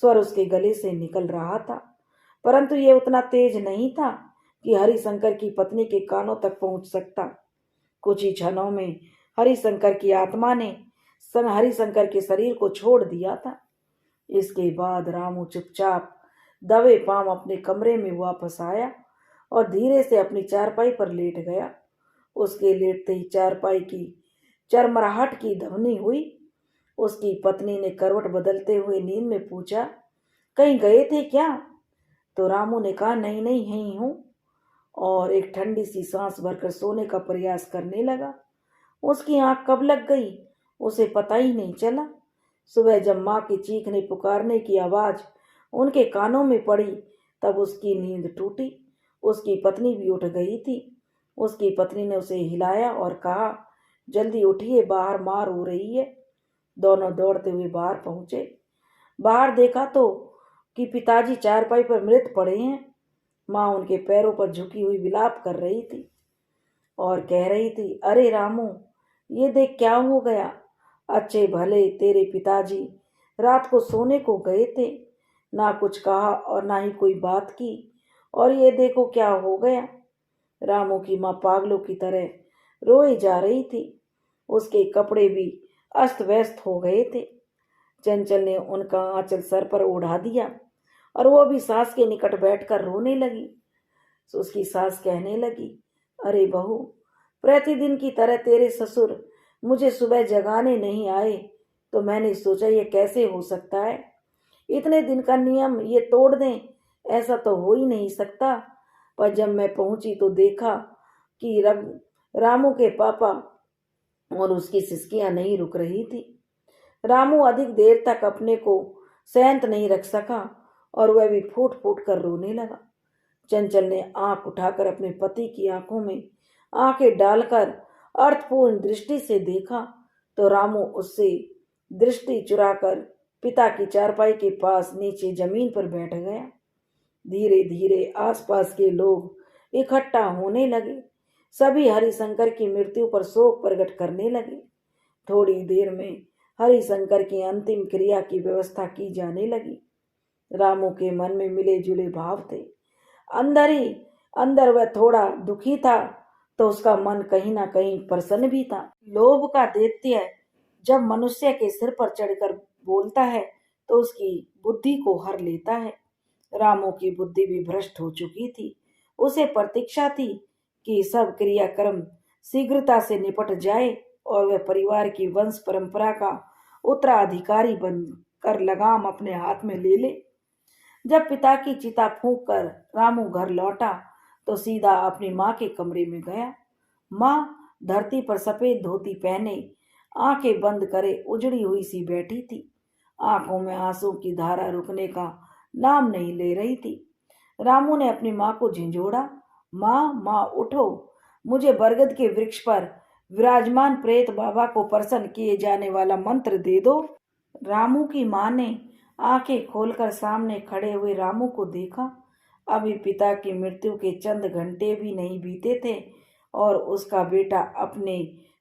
स्वर उसके गले से निकल रहा था। परंतु ये उतना तेज नहीं था कि हरिशंकर की पत्नी के कानों तक पहुंच सकता। कुछ ही क्षणों में हरिशंकर की आत्मा ने हरिशंकर के शरीर को छोड़ दिया था। इसके बाद रामू चुपचाप दबे पांव अपने कमरे में वापस आया और धीरे से अपनी चारपाई पर लेट गया। उसके लेटते ही चारपाई की चरमराहट की ध्वनि हुई। उसकी पत्नी ने करवट बदलते हुए नींद में पूछा, कहीं गए थे क्या? तो रामू ने कहा, नहीं नहीं यहीं हूँ, और एक ठंडी सी सांस भरकर सोने का प्रयास करने लगा। उसकी आंख कब लग गई उसे पता ही नहीं चला। सुबह जब माँ की चीखने पुकारने की आवाज उनके कानों में पड़ी तब उसकी नींद टूटी। उसकी पत्नी भी उठ गई थी। उसकी पत्नी ने उसे हिलाया और कहा, जल्दी उठिए, बाहर माँ रो रही है। दोनों दौड़ते हुए बाहर पहुंचे। बाहर देखा तो कि पिताजी चारपाई पर मृत पड़े हैं। माँ उनके पैरों पर झुकी हुई विलाप कर रही थी और कह रही थी, अरे रामू, ये देख क्या हो गया। अच्छे भले तेरे पिताजी रात को सोने को गए थे, ना कुछ कहा और ना ही कोई बात की, और ये देखो क्या हो गया। रामू की माँ पागलों की तरह रोई जा रही थी। उसके कपड़े भी अस्त व्यस्त हो गए थे। चंचल ने उनका आंचल सर पर ओढ़ा दिया और वो भी सास के निकट बैठकर रोने लगी। तो उसकी सास कहने लगी, अरे बहू, प्रतिदिन की तरह तेरे ससुर मुझे सुबह जगाने नहीं आए तो मैंने सोचा ये कैसे हो सकता है। इतने दिन का नियम ये तोड़ दें, ऐसा तो हो ही नहीं सकता। पर जब मैं पहुंची तो देखा कि रामू के पापा और उसकी सिसकियां नहीं रुक रही थी। रामू अधिक देर तक अपने को शांत नहीं रख सका और वह भी फूट फूट कर रोने लगा। चंचल ने आंख उठाकर अपने पति की आंखों में आंखें डालकर अर्थपूर्ण दृष्टि से देखा तो रामू उससे दृष्टि चुराकर पिता की चारपाई के पास नीचे जमीन पर बैठ गया। धीरे धीरे आसपास के लोग इकट्ठा होने लगे। सभी हरिशंकर की मृत्यु पर शोक प्रकट करने लगे। थोड़ी देर में हरिशंकर की अंतिम क्रिया की व्यवस्था की जाने लगी। रामू के मन में मिले जुले भाव थे। अंदर ही अंदर वह थोड़ा दुखी था तो उसका मन कहीं ना कहीं प्रसन्न भी था। लोभ का दैत्य जब मनुष्य के सिर पर चढ़कर बोलता है तो उसकी बुद्धि को हर लेता है। रामू की बुद्धि भी भ्रष्ट हो चुकी थी। उसे प्रतीक्षा थी कि सब क्रियाक्रम शीघ्रता से निपट जाए और वह परिवार की वंश परंपरा का उत्तराधिकारी बनकर लगाम अपने हाथ में ले ले। जब पिता की चिता फूंक कर रामू घर लौटा तो सीधा अपनी माँ के कमरे में गया। माँ धरती पर सफेद धोती पहने आंखें बंद करे उजड़ी हुई सी बैठी थी। आंखों में आंसू की धारा रुकने का नाम नहीं ले रही थी। रामू ने अपनी माँ को झिंझोड़ा, माँ माँ उठो, मुझे बरगद के वृक्ष पर विराजमान प्रेत बाबा को प्रसन्न किए जाने वाला मंत्र दे दो। रामू की माँ ने आंखें खोलकर सामने खड़े हुए रामू को देखा। अभी पिता की मृत्यु के चंद घंटे भी नहीं बीते थे और उसका बेटा अपने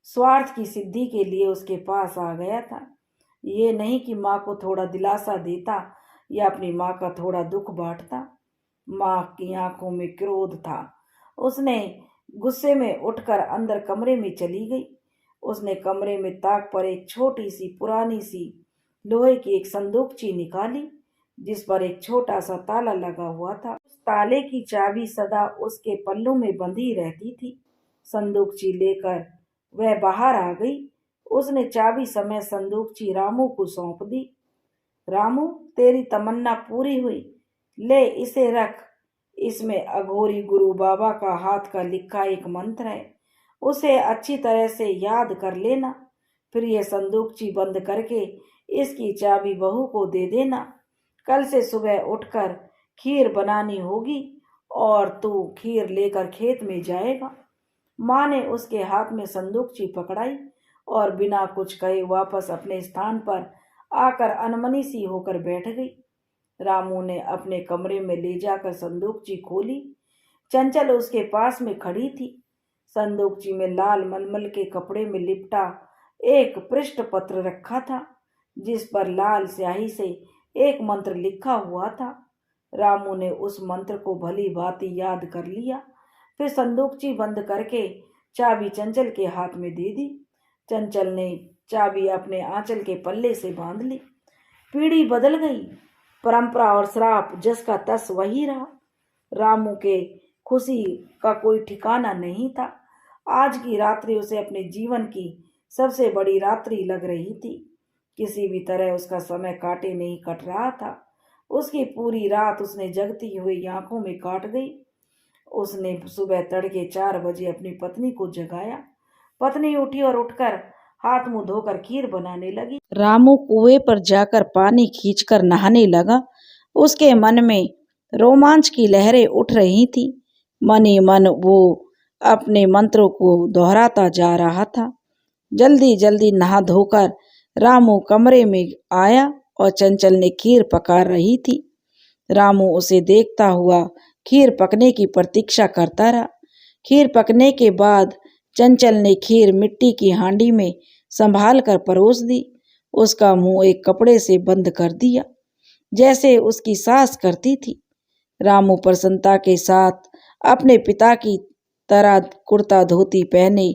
स्वार्थ की सिद्धि के लिए उसके पास आ गया था। ये नहीं कि माँ को थोड़ा दिलासा देता या अपनी माँ का थोड़ा दुख बांटता। माँ की आंखों में क्रोध था। उसने गुस्से में उठकर अंदर कमरे में चली गई। उसने कमरे में ताक पर एक छोटी सी पुरानी सी लोहे की एक संदूकची निकाली जिस पर एक छोटा सा ताला लगा हुआ था। उस ताले की चाबी सदा उसके पल्लू में बंधी रहती थी। संदूकची लेकर वह बाहर आ गई। उसने चाबी समेत संदूकची रामू को सौंप दी। रामू, तेरी तमन्ना पूरी हुई, ले इसे रख। इसमें अघोरी गुरु बाबा का हाथ का लिखा एक मंत्र है, उसे अच्छी तरह से याद कर लेना। फिर यह संदूकची बंद करके इसकी चाबी बहू को दे देना। कल से सुबह उठकर खीर बनानी होगी और तू खीर लेकर खेत में जाएगा। माँ ने उसके हाथ में संदूकची पकड़ाई और बिना कुछ कहे वापस अपने स्थान पर आकर अनमनी सी होकर बैठ गई। रामू ने अपने कमरे में ले जाकर संदूकची खोली। चंचल उसके पास में खड़ी थी। संदूकची में लाल मलमल के कपड़े में लिपटा एक पृष्ठ पत्र रखा था जिस पर लाल स्याही से एक मंत्र लिखा हुआ था। रामू ने उस मंत्र को भली भांति याद कर लिया। फिर संदूकची बंद करके चाबी चंचल के हाथ में दे दी। चंचल ने चाबी अपने आंचल के पल्ले से बांध ली। पीढ़ी बदल गई, परंपरा और श्राप जस का तस वही रहा। रामू के खुशी का कोई ठिकाना नहीं था। आज की रात्रि उसे अपने जीवन की सबसे बड़ी रात्रि लग रही थी। किसी भी तरह उसका समय काटे नहीं कट रहा था। उसकी पूरी रात उसने जगती हुई आंखों में काट गई। उसने सुबह तड़के 4 बजे अपनी पत्नी को जगाया। पत्नी उठी और उठकर हाथ मुंह धोकर खीर बनाने लगी। रामू कुएं पर जाकर पानी खींचकर नहाने लगा। उसके मन में रोमांच की लहरें उठ रही थी। मन ही मन वो अपने मंत्रों को दोहराता जा रहा था। जल्दी जल्दी नहा धोकर रामू कमरे में आया और चंचल ने खीर पका रही थी। रामू उसे देखता हुआ खीर पकने की प्रतीक्षा करता रहा। खीर पकने के बाद चंचल ने खीर मिट्टी की हांडी में संभाल कर परोस दी। उसका मुंह एक कपड़े से बंद कर दिया, जैसे उसकी सास करती थी। रामू प्रसन्नता के साथ अपने पिता की तरह कुर्ता धोती पहने,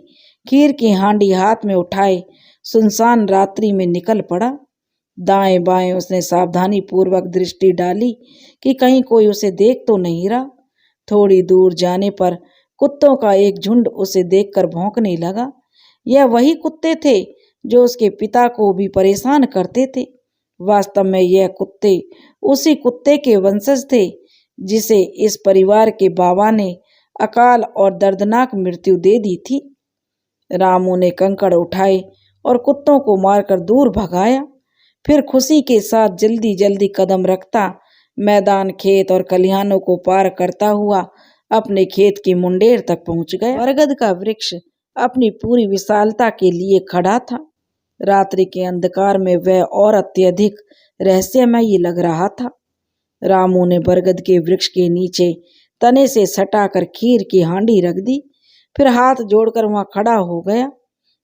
खीर की हांडी हाथ में उठाए सुनसान रात्रि में निकल पड़ा। दाएं बाएं उसने सावधानी पूर्वक दृष्टि डाली कि कहीं कोई उसे देख तो नहीं रहा। थोड़ी दूर जाने पर कुत्तों का एक झुंड उसे देखकर भौंकने लगा। यह वही कुत्ते थे जो उसके पिता को भी परेशान करते थे। वास्तव में यह कुत्ते उसी कुत्ते के वंशज थे जिसे इस परिवार के बाबा ने अकाल और दर्दनाक मृत्यु दे दी थी। रामू ने कंकड़ उठाए और कुत्तों को मारकर दूर भगाया। फिर खुशी के साथ जल्दी जल्दी कदम रखता मैदान, खेत और खलिहानों को पार करता हुआ अपने खेत की मुंडेर तक पहुंच गया। बरगद का वृक्ष अपनी पूरी विशालता के लिए खड़ा था। रात्रि के अंधकार में वह और अत्यधिक रहस्यमय लग रहा था। रामू ने बरगद के वृक्ष के नीचे तने से सटाकर खीर की हांडी रख दी। फिर हाथ जोड़कर वहां खड़ा हो गया।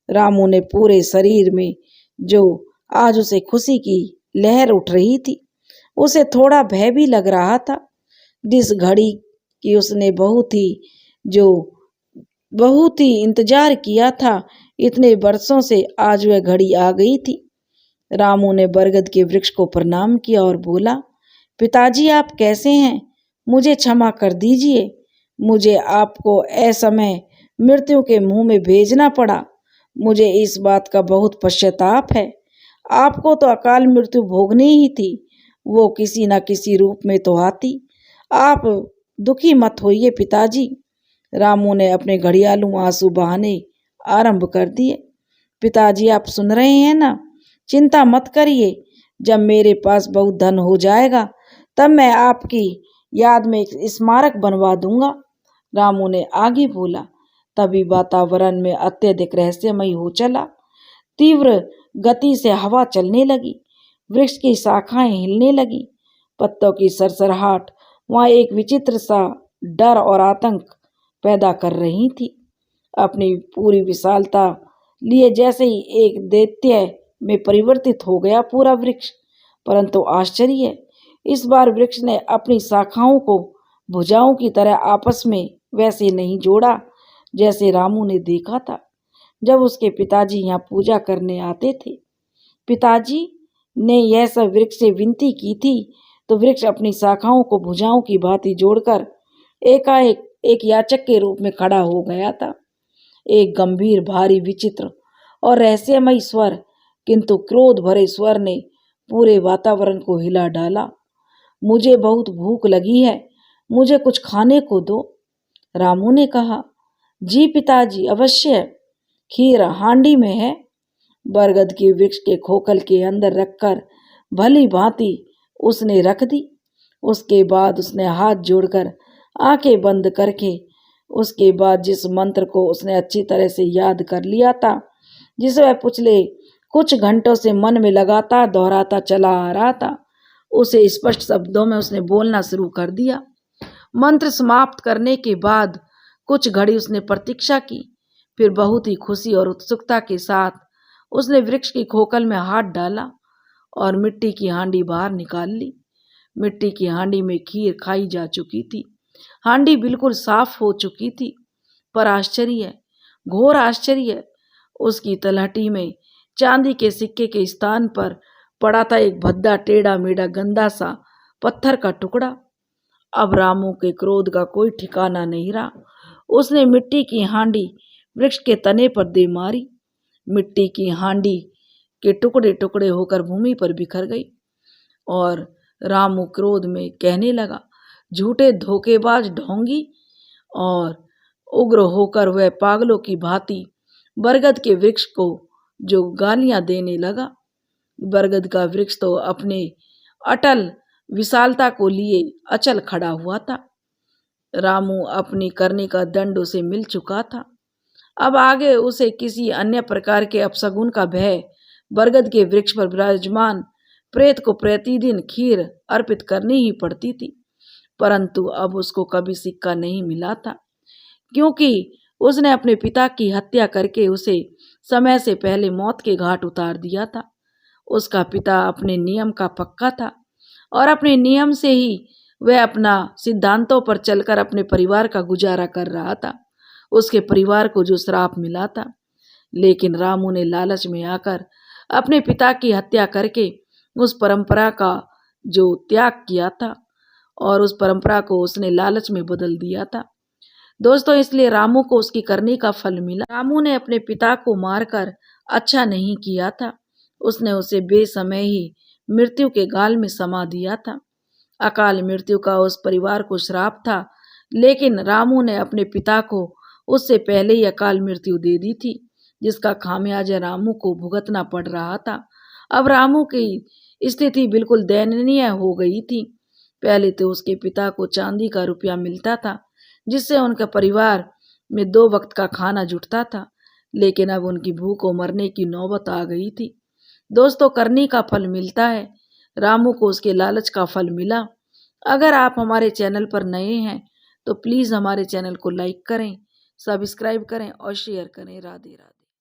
रामू ने पूरे शरीर में जो आज उसे खुशी की लहर उठ रही थी, उसे थोड़ा भय भी लग रहा था। जिस घड़ी की उसने बहुत ही इंतजार किया था, इतने वर्षों से आज वह घड़ी आ गई थी। रामू ने बरगद के वृक्ष को प्रणाम किया और बोला, पिताजी आप कैसे हैं? मुझे क्षमा कर दीजिए, मुझे आपको असमय मृत्यु के मुंह में भेजना पड़ा। मुझे इस बात का बहुत पश्चाताप है। आपको तो अकाल मृत्यु भोगनी ही थी, वो किसी न किसी रूप में तो आती। आप दुखी मत होइए पिताजी। रामू ने अपने घड़ियालू आंसू बहाने आरंभ कर दिए। पिताजी आप सुन रहे हैं ना? चिंता मत करिए। जब मेरे पास बहुत धन हो जाएगा तब मैं आपकी याद में एक स्मारक बनवा दूंगा। रामू ने आगे बोला। तभी वातावरण में अत्यधिक रहस्यमय हो चला। तीव्र गति से हवा चलने लगी, वृक्ष की शाखाएं हिलने लगी, पत्तों की सरसराहट वहां एक विचित्र सा डर और आतंक पैदा कर रही थी। अपनी पूरी विशालता लिए जैसे ही एक दैत्य में परिवर्तित हो गया पूरा वृक्ष। परंतु आश्चर्य, इस बार वृक्ष ने अपनी शाखाओं को भुजाओं की तरह आपस में वैसे नहीं जोड़ा जैसे रामू ने देखा था जब उसके पिताजी यहाँ पूजा करने आते थे। पिताजी ने यह सब वृक्ष से विनती की थी तो वृक्ष अपनी शाखाओं को भुजाओं की भांति जोड़कर एकाएक एक याचक के रूप में खड़ा हो गया था। एक गंभीर, भारी, विचित्र और रहस्यमय स्वर, किंतु क्रोध भरे स्वर ने पूरे वातावरण को हिला डाला। मुझे बहुत भूख लगी है, मुझे कुछ खाने को दो। रामू ने कहा। जी पिताजी, अवश्य, खीर हांडी में है। बरगद के वृक्ष के खोखल के अंदर रखकर भली भांति उसने रख दी। उसके बाद उसने हाथ जोड़कर आंखें बंद करके उसके बाद जिस मंत्र को उसने अच्छी तरह से याद कर लिया था, जिसे वह पिछले कुछ घंटों से मन में लगातार दोहराता चला आ रहा था, उसे स्पष्ट शब्दों में उसने बोलना शुरू कर दिया। मंत्र समाप्त करने के बाद कुछ घड़ी उसने प्रतीक्षा की। फिर बहुत ही खुशी और उत्सुकता के साथ उसने वृक्ष की खोखल में हाथ डाला और मिट्टी की हांडी बाहर निकाल ली। मिट्टी की हांडी में खीर खाई जा चुकी थी। हांडी बिल्कुल साफ हो चुकी थी, पर आश्चर्य, घोर आश्चर्य, उसकी तलहटी में चांदी के सिक्के के स्थान पर पड़ा था एक भद्दा टेढ़ा मेढ़ा गंदा सा पत्थर का टुकड़ा। अब रामू के क्रोध का कोई ठिकाना नहीं रहा। उसने मिट्टी की हांडी वृक्ष के तने पर दे मारी। मिट्टी की हांडी के टुकड़े टुकड़े होकर भूमि पर बिखर गई और रामू क्रोध में कहने लगा, झूठे धोखेबाज ढोंगी। और उग्र होकर वह पागलों की भांति बरगद के वृक्ष को जो गालियां देने लगा। बरगद का वृक्ष तो अपने अटल विशालता को लिए अचल खड़ा हुआ था। रामू अपनी करने का दंड उसे मिल चुका था। अब आगे उसे किसी अन्य प्रकार के अपशगुन का भय बरगद के वृक्ष पर विराजमान प्रेत को प्रतिदिन खीर अर्पित करनी ही पड़ती थी। परंतु अब उसको कभी सिक्का नहीं मिला था, क्योंकि उसने अपने पिता की हत्या करके उसे समय से पहले मौत के घाट उतार दिया था। उसका पिता अपने नियम का पक्का था और अपने नियम से ही वह अपना सिद्धांतों पर चलकर अपने परिवार का गुजारा कर रहा था। उसके परिवार को जो श्राप मिला था, लेकिन रामू ने लालच में आकर अपने पिता की हत्या करके उस परंपरा का जो त्याग किया था और उस परंपरा को उसने लालच में बदल दिया था। दोस्तों, इसलिए रामू को उसकी करने का फल मिला। रामू ने अपने पिता को मारकर अच्छा नहीं किया था। उसने उसे बेसमय ही मृत्यु के गाल में समा दिया था। अकाल मृत्यु का उस परिवार को श्राप था, लेकिन रामू ने अपने पिता को उससे पहले ही अकाल मृत्यु दे दी थी, जिसका खामियाजा रामू को भुगतना पड़ रहा था। अब रामू की स्थिति बिल्कुल दयनीय हो गई थी। पहले तो उसके पिता को चांदी का रुपया मिलता था, जिससे उनका परिवार में 2 वक्त का खाना जुटता था, लेकिन अब उनकी भूख को मरने की नौबत आ गई थी। दोस्तों, करनी का फल मिलता है। रामू को उसके लालच का फल मिला। अगर आप हमारे चैनल पर नए हैं तो प्लीज़ हमारे चैनल को लाइक करें, सब्सक्राइब करें और शेयर करें। राधे राधे।